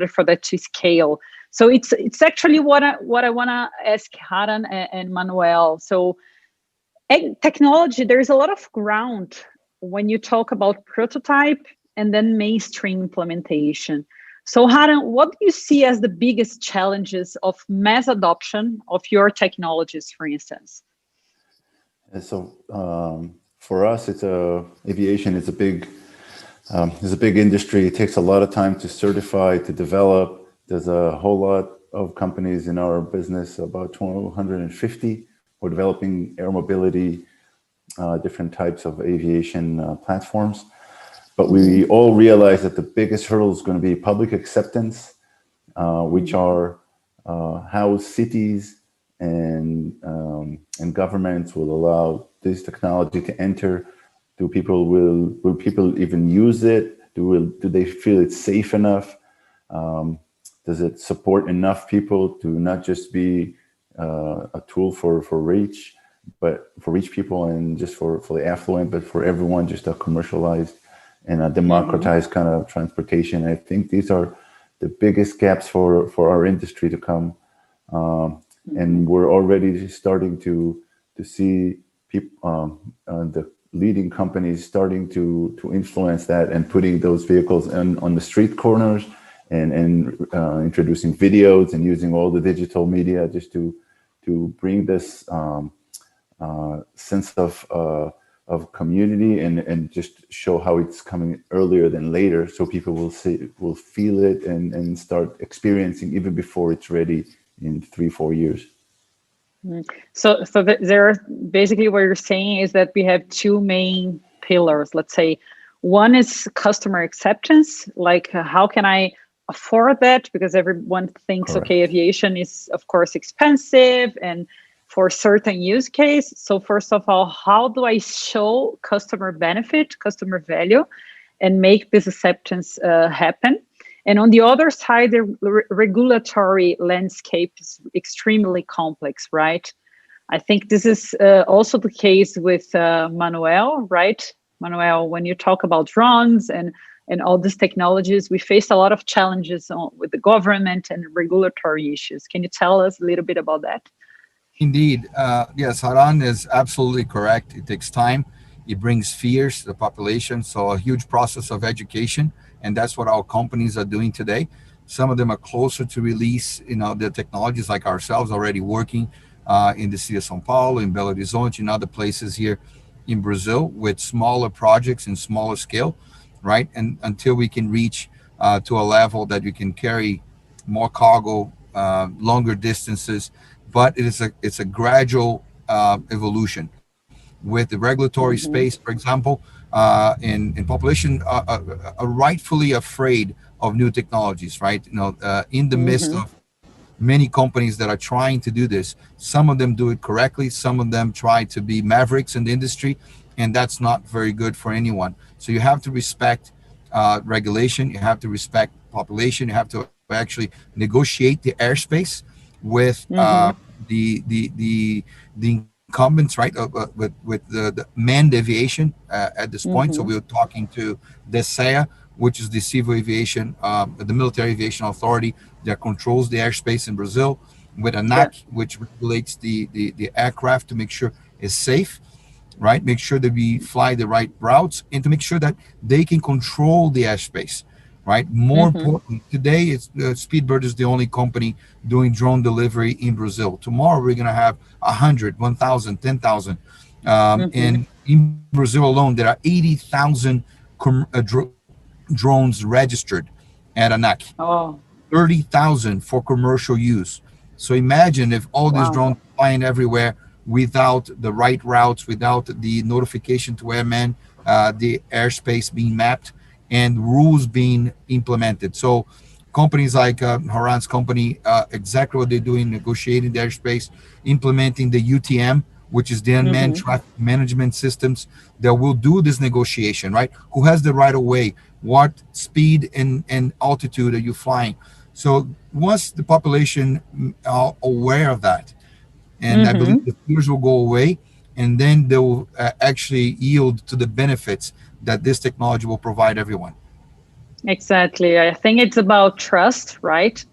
for that to scale. So it's actually what I want to ask Haran and Manuel. So technology, there's a lot of ground when you talk about prototype and then mainstream implementation. So Haran, what do you see as the biggest challenges of mass adoption of your technologies, for instance? And so for us, aviation is a big industry. It takes a lot of time to certify, to develop. There's a whole lot of companies in our business, about 250, who are developing air mobility, different types of aviation platforms. But we all realize that the biggest hurdle is going to be public acceptance, which are how cities and governments will allow this technology to enter? Will people even use it? Do they feel it's safe enough? Does it support enough people to not just be a tool for rich people and just for the affluent, but for everyone, just a commercialized and a democratized kind of transportation? I think these are the biggest gaps for our industry to come. And we're already starting to see people, the leading companies starting to influence that and putting those vehicles on the street corners and introducing videos and using all the digital media just to bring this sense of community and just show how it's coming earlier than later, so people will feel it and start experiencing even before it's ready in 3-4 years. So there are basically what you're saying is that we have two main pillars. Let's say one is customer acceptance, like how can I afford that? Because everyone thinks, Correct. Okay, aviation is of course expensive and for certain use case. So first of all, how do I show customer benefit, customer value, and make this acceptance happen? And on the other side, the regulatory landscape is extremely complex, right? I think this is also the case with Manuel, right? Manuel, when you talk about drones and all these technologies, we face a lot of challenges with the government and regulatory issues. Can you tell us a little bit about that? Indeed. Yes, Haran is absolutely correct. It takes time. It brings fears to the population. So a huge process of education. And that's what our companies are doing today. Some of them are closer to release, the technologies, like ourselves, already working in the city of São Paulo, in Belo Horizonte, and other places here in Brazil with smaller projects and smaller scale, right? And until we can reach to a level that we can carry more cargo, longer distances. But it's a gradual evolution. With the regulatory space, for example, in population are rightfully afraid of new technologies, right? In the midst of many companies that are trying to do this, some of them do it correctly, some of them try to be mavericks in the industry, and that's not very good for anyone. So you have to respect regulation, you have to respect population, you have to actually negotiate the airspace with the incumbents, right? With the manned aviation at this point. So we were talking to DESEA, which is the civil aviation, the military aviation authority that controls the airspace in Brazil, with ANAC, which regulates the aircraft to make sure it's safe, right? Make sure that we fly the right routes and to make sure that they can control the airspace. Right. More important, today, it's Speedbird is the only company doing drone delivery in Brazil. Tomorrow, we're going to have 100, 1,000, 10,000. And in Brazil alone, there are 80,000 drones registered at ANAC. 30,000 for commercial use. So imagine if all these drones flying everywhere without the right routes, without the notification to airmen, the airspace being mapped, and rules being implemented. So companies like Haran's company, exactly what they're doing, negotiating the airspace, implementing the UTM, which is the unmanned traffic management systems that will do this negotiation, right? Who has the right of way? What speed and altitude are you flying? So once the population are aware of that, and I believe the fears will go away, and then they will actually yield to the benefits that this technology will provide everyone. Exactly. I think it's about trust, right?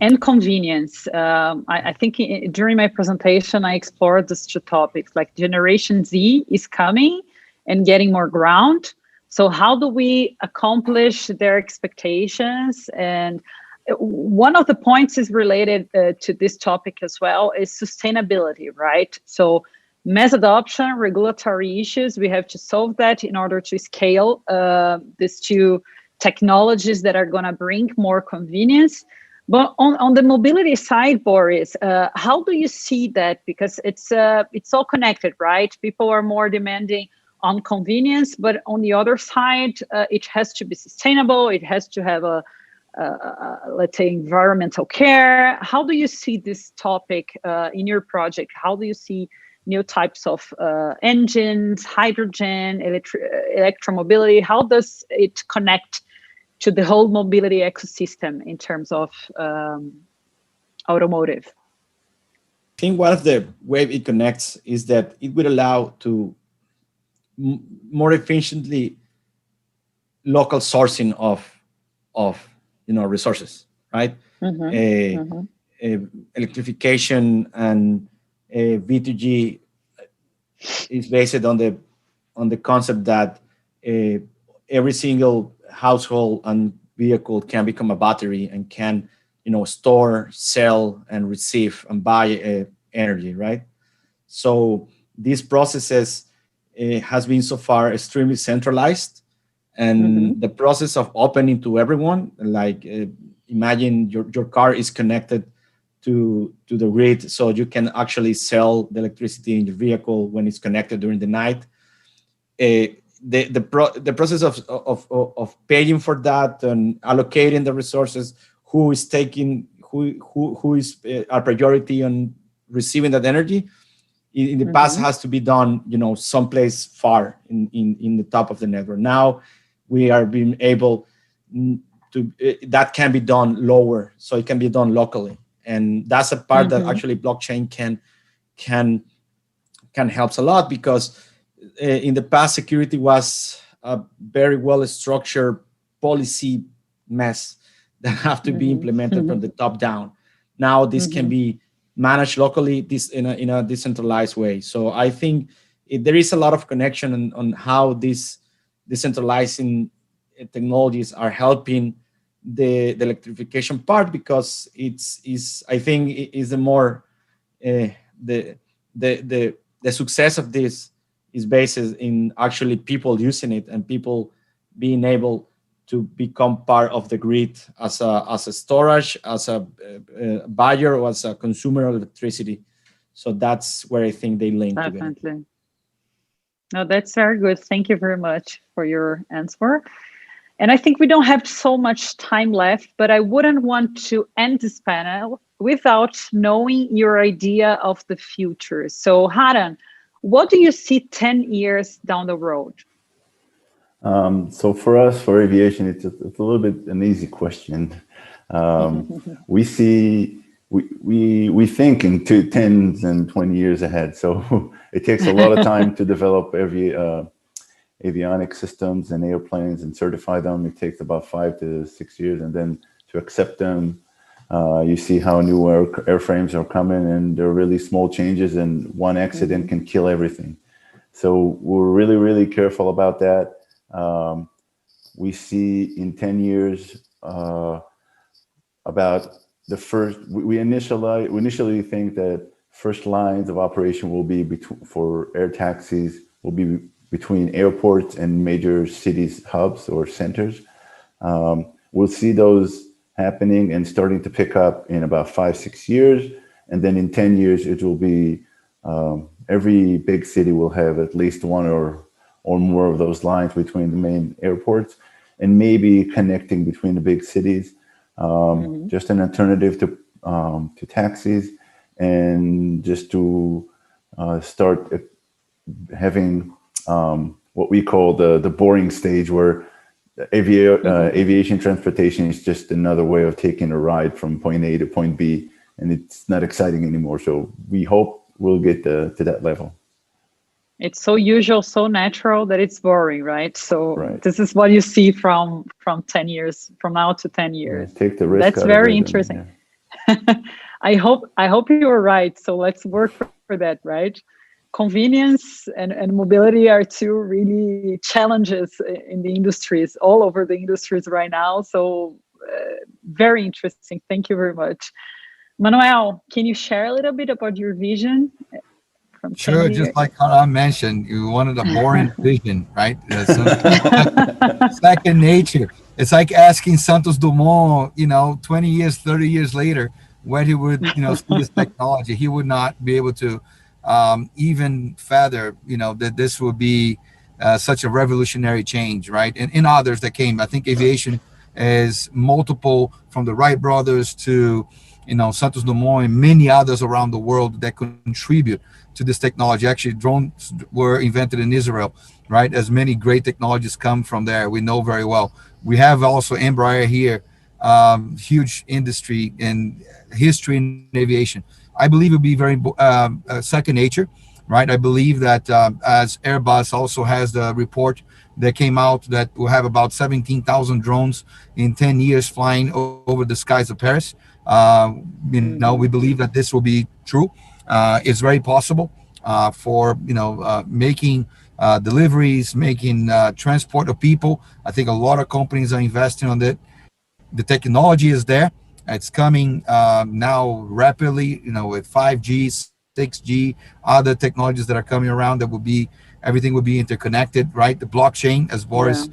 And convenience. I think during my presentation, I explored these two topics, like Generation Z is coming and getting more ground. So how do we accomplish their expectations? And one of the points is related to this topic as well, is sustainability, right? So mass adoption, regulatory issues, we have to solve that in order to scale these two technologies that are going to bring more convenience. But on the mobility side, Boris, how do you see that? Because it's all connected, right? People are more demanding on convenience, but on the other side, it has to be sustainable. It has to have let's say, environmental care. How do you see this topic in your project? How do you see new types of engines, hydrogen, electromobility. How does it connect to the whole mobility ecosystem in terms of automotive? I think one of the way it connects is that it would allow to more efficiently local sourcing of resources, right? Electrification and V2G is based on the concept that every single household and vehicle can become a battery and can store, sell, and receive and buy energy, right? So these processes has been so far extremely centralized, and the process of opening to everyone, like imagine your car is connected to the grid, so you can actually sell the electricity in your vehicle when it's connected during the night. The process of paying for that and allocating the resources, who is taking who is our priority on receiving that energy, in the past has to be done someplace far in the top of the network. Now we are being able to that can be done lower, so it can be done locally, and that's a part that actually blockchain can helps a lot, because in the past security was a very well structured policy mess that have to be implemented from the top down. Now this can be managed locally, this in a decentralized way. So I think there is a lot of connection on how these decentralizing technologies are helping the electrification part, because I think is the more the success of this is based in actually people using it and people being able to become part of the grid as a storage, as a buyer, or as a consumer of electricity. So that's where I think they link together. Definitely. No, that's very good. Thank you very much for your answer. And I think we don't have so much time left, but I wouldn't want to end this panel without knowing your idea of the future. So Haran, what do you see 10 years down the road? So for us, for aviation, it's a little bit an easy question. We think in 10 and 20 years ahead. So it takes a lot of time to develop avionic systems and airplanes and certify them. It takes about 5 to 6 years, and then to accept them. You see how new airframes are coming, and they're really small changes, and one accident can kill everything. So we're really, really careful about that. We see in 10 years about the first. We initially think that first lines of operation will be for air taxis will be between airports and major cities hubs or centers. We'll see those happening and starting to pick up in about 5-6 years, and then in 10 years it will be every big city will have at least one or more of those lines between the main airports, and maybe connecting between the big cities, just an alternative to taxis, and just to start having what we call the boring stage, where aviation transportation is just another way of taking a ride from point A to point B, and it's not exciting anymore. So we hope we'll get to that level. It's so usual, so natural that it's boring, right? So This is what you see from 10 years, from now to 10 years. Yeah, take the risk. That's very interesting. Yeah. I hope you are right. So let's work for that, right? Convenience and mobility are two really challenges in the industries, all over the industries right now. So very interesting. Thank you very much. Manuel, can you share a little bit about your vision? Sure, just like I mentioned, you wanted a boring vision, right? Second nature. It's like asking Santos Dumont, 20 years, 30 years later, where he would, see this technology. He would not be able to even fathom, that this would be such a revolutionary change, right? And in others that came, I think aviation is multiple, from the Wright brothers to Santos Dumont and many others around the world that contribute to this technology. Actually, drones were invented in Israel, right? As many great technologies come from there. We know very well. We have also Embraer here, huge industry and history in aviation. I believe it'll be very second nature, right? I believe that as Airbus also has the report that came out that we'll have about 17,000 drones in 10 years flying over the skies of Paris. We believe that this will be true. It's very possible for making deliveries, making transport of people. I think a lot of companies are investing on it. The technology is there. It's coming now rapidly, with 5G, 6G, other technologies that are coming around that everything will be interconnected, right? The blockchain, as Boris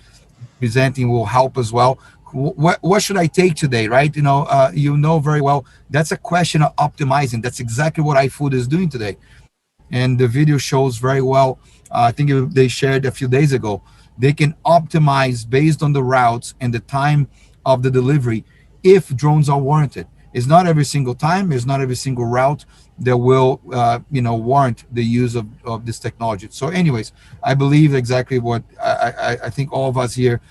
presenting, will help as well. What should I take today, right? Very well, that's a question of optimizing. That's exactly what iFood is doing today. And the video shows very well, I think they shared a few days ago, they can optimize based on the routes and the time of the delivery if drones are warranted. It's not every single time, it's not every single route that will warrant the use of this technology. So anyways, I believe exactly what I think all of us here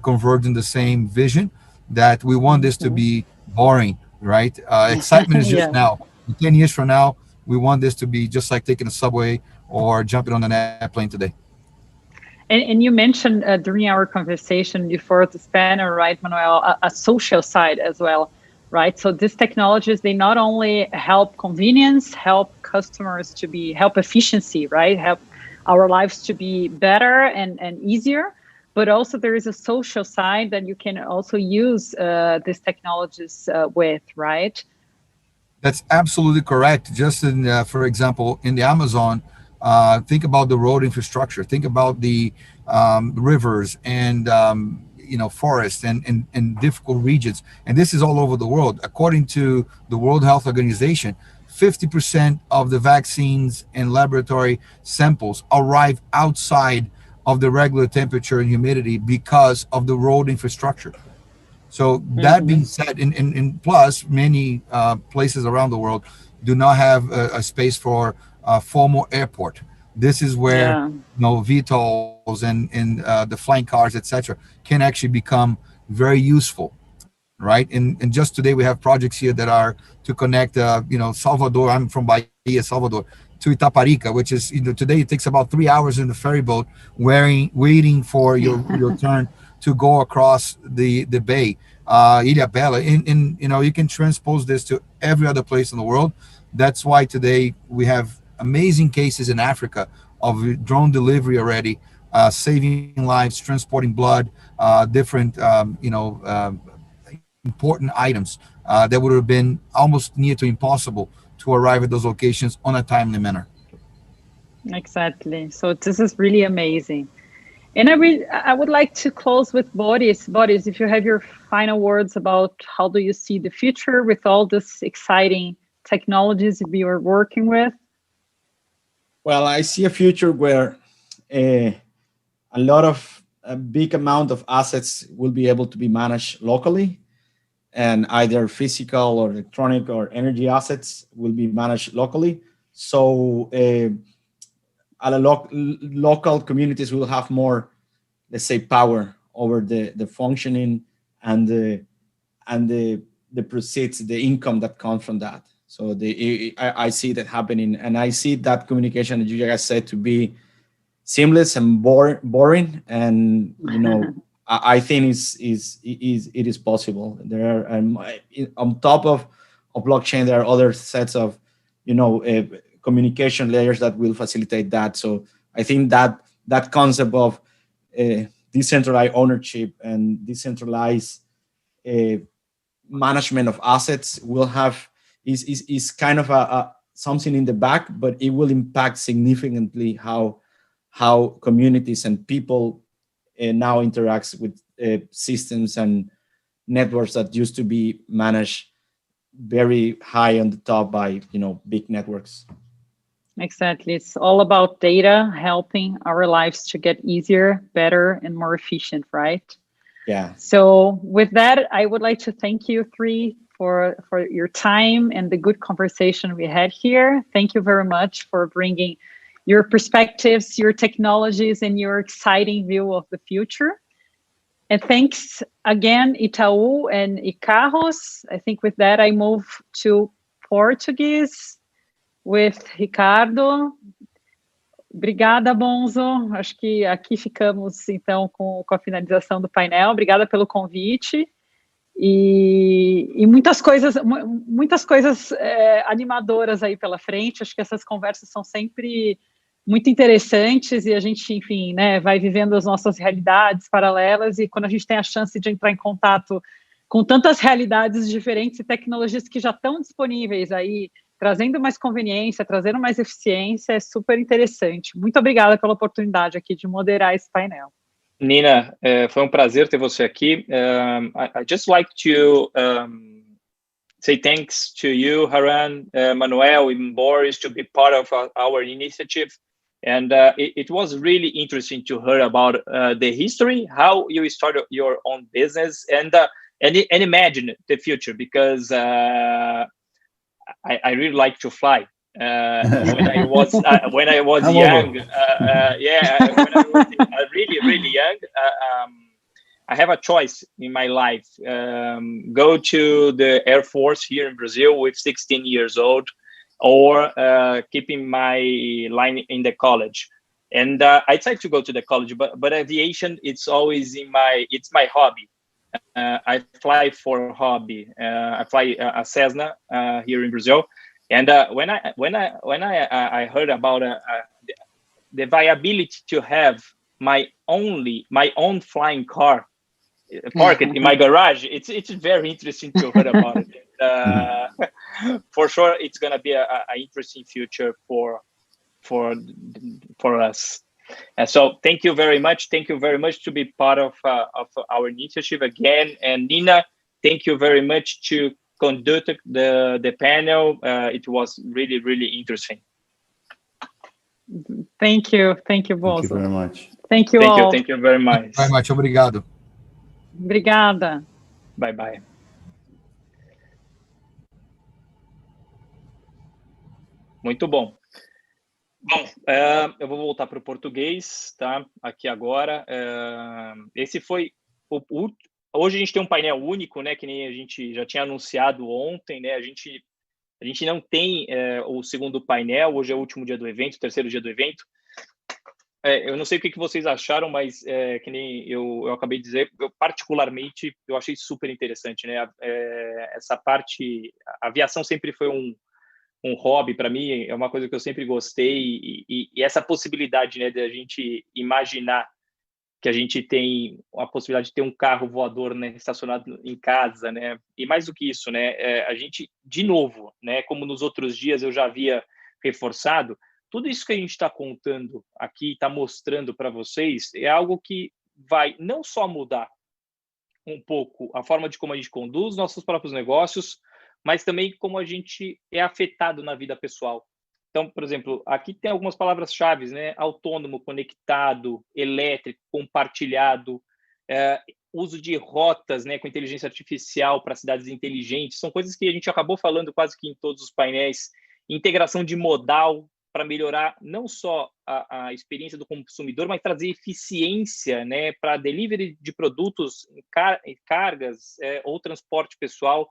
converge in the same vision, that we want this to be boring, right? Excitement is just now. 10 years from now, we want this to be just like taking a subway or jumping on an airplane today. And you mentioned during our conversation before the spanner, right, Manuel, a social side as well, right? So these technologies, they not only help convenience, help customers help efficiency, right? Help our lives to be better and easier, but also there is a social side that you can also use these technologies with, right? That's absolutely correct. Just for example, in the Amazon, think about the road infrastructure. Think about the rivers and forests and difficult regions. And this is all over the world. According to the World Health Organization, 50% of the vaccines and laboratory samples arrive outside of the regular temperature and humidity because of the road infrastructure. So that being said, and plus many places around the world do not have a space for a formal airport. This is where VTOLs and the flying cars, etc., can actually become very useful, right? And just today we have projects here that are to connect, Salvador. I'm from Bahia, Salvador, to Itaparica, which is today it takes about 3 hours in the ferry boat, waiting for your turn to go across the bay, Ilhabela, and you can transpose this to every other place in the world. That's why today we have amazing cases in Africa of drone delivery already, saving lives, transporting blood, different important items that would have been almost near to impossible to arrive at those locations on a timely manner. Exactly. So this is really amazing. And I would like to close with Boris. Boris, if you have your final words about how do you see the future with all this exciting technologies we are working with? Well, I see a future where a big amount of assets will be able to be managed locally, and either physical or electronic or energy assets will be managed locally. So local communities will have more, let's say, power over the functioning and the proceeds, the income that comes from that. So I see that happening, and I see that communication, as you guys said, to be seamless and boring. And I think it is possible. There are on top of blockchain, there are other sets of communication layers that will facilitate that. So I think that concept of decentralized ownership and decentralized management of assets will have is kind of a something in the back, but it will impact significantly how communities and people now interacts with systems and networks that used to be managed very high on the top by big networks. Exactly. It's all about data helping our lives to get easier, better, and more efficient, right? Yeah. So with that, I would like to thank you three for your time and the good conversation we had here. Thank you very much for bringing your perspectives, your technologies, and your exciting view of the future. And thanks again, Itaú and Icarros. I think with that, I move to Portuguese with Ricardo. Obrigada, Bonzo. Acho que aqui ficamos, então, com a finalização do painel. Obrigada pelo convite. E muitas coisas animadoras aí pela frente. Acho que essas conversas são sempre muito interessantes e a gente, enfim, né, vai vivendo as nossas realidades paralelas e quando a gente tem a chance de entrar em contato com tantas realidades diferentes e tecnologias que já estão disponíveis aí, trazendo mais conveniência, trazendo mais eficiência, é super interessante. Muito obrigada pela oportunidade aqui de moderar esse painel. Nina, foi prazer ter você aqui. I just like to say thanks to you, Haran, Manuel, and Boris to be part of our initiative. And it was really interesting to hear about the history, how you started your own business, and imagine the future, because I really like to fly. When I was young, when I was really young, I have a choice in my life: go to the Air Force here in Brazil with 16 years old, or keeping my line in the college. And I decided to go to the college, but aviation, it's always it's my hobby. I fly for a hobby. I fly a Cessna here in Brazil. And when I heard about the viability to have my own flying car parked in my garage, it's very interesting to hear about it. For sure, it's gonna be an interesting future for us. And so, thank you very much. Thank you very much to be part of our initiative again. And Nina, thank you very much to conduct the panel. It was really interesting. Thank you, Bonzo. Thank you very much. Thank you all. Thank you very much. Very much. Obrigado. Obrigada. Bye. Muito bom. Bom, eu vou voltar para o português, tá? Aqui agora. Esse foi hoje a gente tem um painel único, né? Que nem a gente já tinha anunciado ontem, né? A gente não tem o segundo painel. Hoje é o último dia do evento, o terceiro dia do evento. Eu não sei o que vocês acharam, mas que nem eu acabei de dizer, particularmente eu achei super interessante, né? Essa parte, a aviação sempre foi um hobby para mim, é uma coisa que eu sempre gostei, e essa possibilidade, né, de a gente imaginar que a gente tem a possibilidade de ter um carro voador, né, estacionado em casa, né, e mais do que isso, né, a gente, de novo, né, como nos outros dias eu já havia reforçado, tudo isso que a gente está contando aqui, está mostrando para vocês, é algo que vai não só mudar um pouco a forma de como a gente conduz nossos próprios negócios, mas também como a gente é afetado na vida pessoal. Então, por exemplo, aqui tem algumas palavras-chave, né? Autônomo, conectado, elétrico, compartilhado, uso de rotas, né, com inteligência artificial para cidades inteligentes, são coisas que a gente acabou falando quase que em todos os painéis. Integração de modal para melhorar não só a experiência do consumidor, mas trazer eficiência, né, para delivery de produtos, cargas ou transporte pessoal.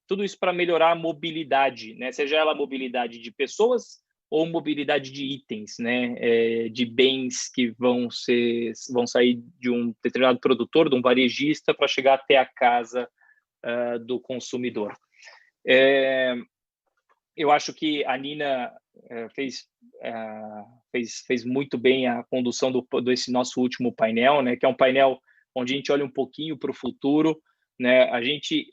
Tudo isso para melhorar a mobilidade, né? Seja ela mobilidade de pessoas ou mobilidade de itens, né? De bens que vão sair de um determinado produtor, de um varejista, para chegar até a casa do consumidor. Eu acho que a Nina fez muito bem a condução desse nosso último painel, né? Que é um painel onde a gente olha um pouquinho para o futuro, né? A gente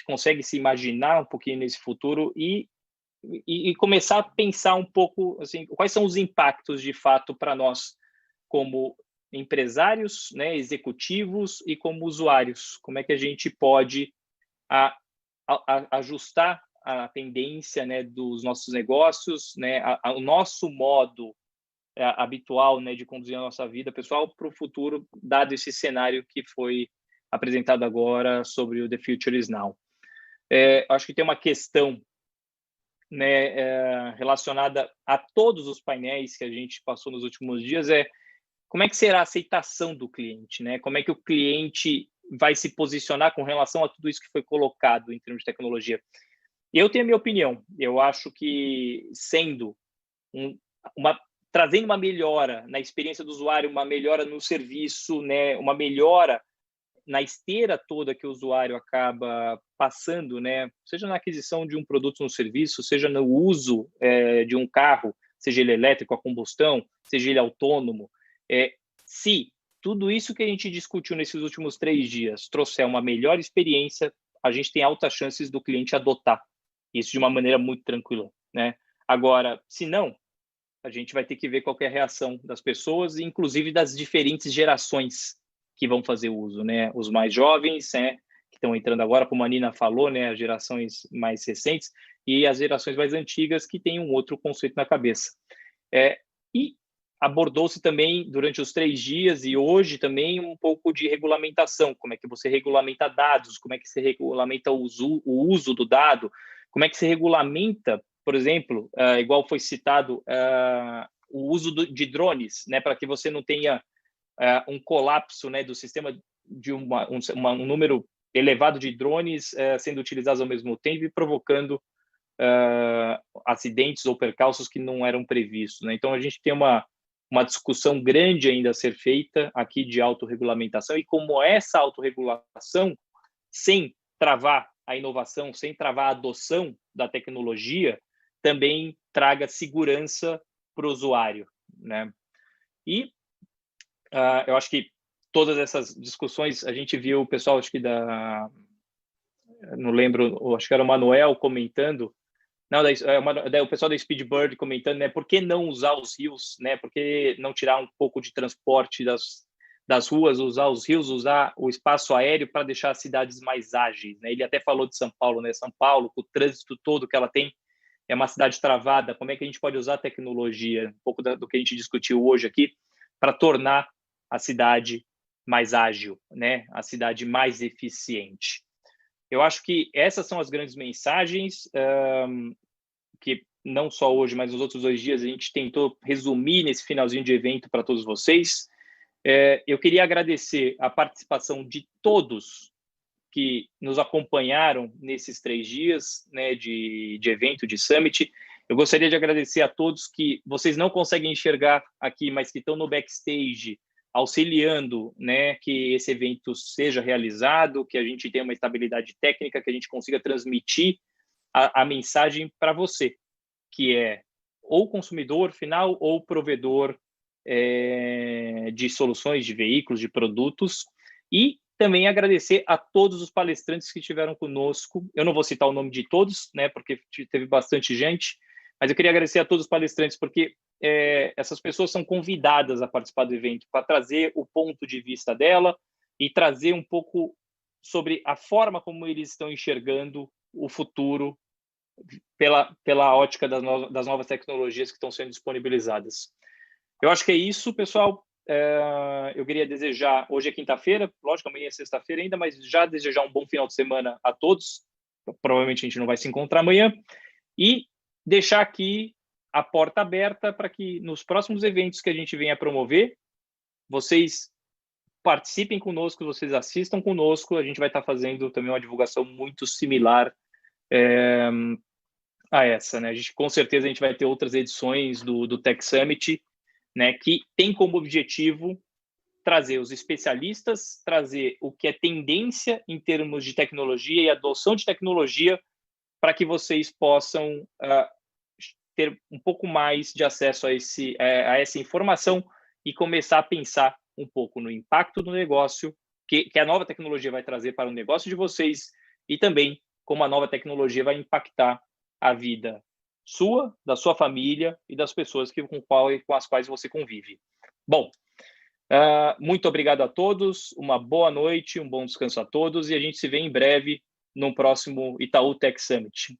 consegue se imaginar um pouquinho nesse futuro e começar a pensar um pouco assim, quais são os impactos de fato para nós como empresários, né, executivos e como usuários. Como é que a gente pode ajustar a tendência, né, dos nossos negócios, né, o nosso modo habitual, né, de conduzir a nossa vida pessoal para o futuro, dado esse cenário que foi apresentado agora sobre o The Future is Now. Acho que tem uma questão, né, relacionada a todos os painéis que a gente passou nos últimos dias, como é que será a aceitação do cliente, né? Como é que o cliente vai se posicionar com relação a tudo isso que foi colocado em termos de tecnologia. Eu tenho a minha opinião. Eu acho que trazendo uma melhora na experiência do usuário, uma melhora no serviço, né, uma melhora na esteira toda que o usuário acaba passando, né, seja na aquisição de um produto ou um serviço, seja no uso de um carro, seja ele elétrico, a combustão, seja ele autônomo, se tudo isso que a gente discutiu nesses últimos 3 dias trouxer uma melhor experiência, a gente tem altas chances do cliente adotar isso de uma maneira muito tranquila, né? Agora, se não, a gente vai ter que ver qual que é a reação das pessoas, inclusive das diferentes gerações que vão fazer uso, né? Os mais jovens, que estão entrando agora, como a Nina falou, né? As gerações mais recentes e as gerações mais antigas que têm um outro conceito na cabeça. E abordou-se também durante os 3 dias e hoje também um pouco de regulamentação, como é que você regulamenta dados, como é que você regulamenta o uso do dado, como é que você regulamenta, por exemplo, igual foi citado, o uso de drones, né, para que você não tenha um colapso, né, do sistema de um número elevado de drones sendo utilizados ao mesmo tempo e provocando acidentes ou percalços que não eram previstos, né? Então, a gente tem uma discussão grande ainda a ser feita aqui de autorregulamentação e como essa autorregulação, sem travar a inovação, sem travar a adoção da tecnologia, também traga segurança para o usuário, né? E eu acho que todas essas discussões, a gente viu o pessoal, acho que não lembro, acho que era o Manuel comentando, não, o pessoal da Speedbird comentando, né, por que não usar os rios, né, por que não tirar um pouco de transporte das ruas, usar os rios, usar o espaço aéreo para deixar as cidades mais ágeis, né? Ele até falou de São Paulo, né, São Paulo, com o trânsito todo que ela tem, é uma cidade travada, como é que a gente pode usar a tecnologia, um pouco do que a gente discutiu hoje aqui, para tornar a cidade mais ágil, né, a cidade mais eficiente. Eu acho que essas são as grandes mensagens que não só hoje, mas nos outros 2 dias a gente tentou resumir nesse finalzinho de evento para todos vocês. Eu queria agradecer a participação de todos que nos acompanharam nesses 3 dias, né, de evento, de Summit. Eu gostaria de agradecer a todos que vocês não conseguem enxergar aqui, mas que estão no backstage, auxiliando, né, que esse evento seja realizado, que a gente tenha uma estabilidade técnica, que a gente consiga transmitir a mensagem para você, que é ou consumidor final ou provedor de soluções, de veículos, de produtos. E também agradecer a todos os palestrantes que estiveram conosco. Eu não vou citar o nome de todos, né, porque teve bastante gente, mas eu queria agradecer a todos os palestrantes, porque essas pessoas são convidadas a participar do evento para trazer o ponto de vista dela e trazer um pouco sobre a forma como eles estão enxergando o futuro pela ótica das novas tecnologias que estão sendo disponibilizadas. Eu acho que é isso, pessoal. Eu queria desejar, hoje é quinta-feira, lógico, amanhã é sexta-feira ainda, mas já desejar um bom final de semana a todos. Provavelmente a gente não vai se encontrar amanhã. E deixar aqui a porta aberta para que nos próximos eventos que a gente venha promover, vocês participem conosco, vocês assistam conosco. A gente vai estar fazendo também uma divulgação muito similar a essa, né? Com certeza a gente vai ter outras edições do Tech Summit, né, que tem como objetivo trazer os especialistas, trazer o que é tendência em termos de tecnologia e adoção de tecnologia para que vocês possam ter um pouco mais de acesso a essa informação e começar a pensar um pouco no impacto do negócio que a nova tecnologia vai trazer para o negócio de vocês e também como a nova tecnologia vai impactar a vida sua, da sua família e das pessoas com as quais você convive. Bom, muito obrigado a todos, uma boa noite, um bom descanso a todos e a gente se vê em breve no próximo Itaú Tech Summit.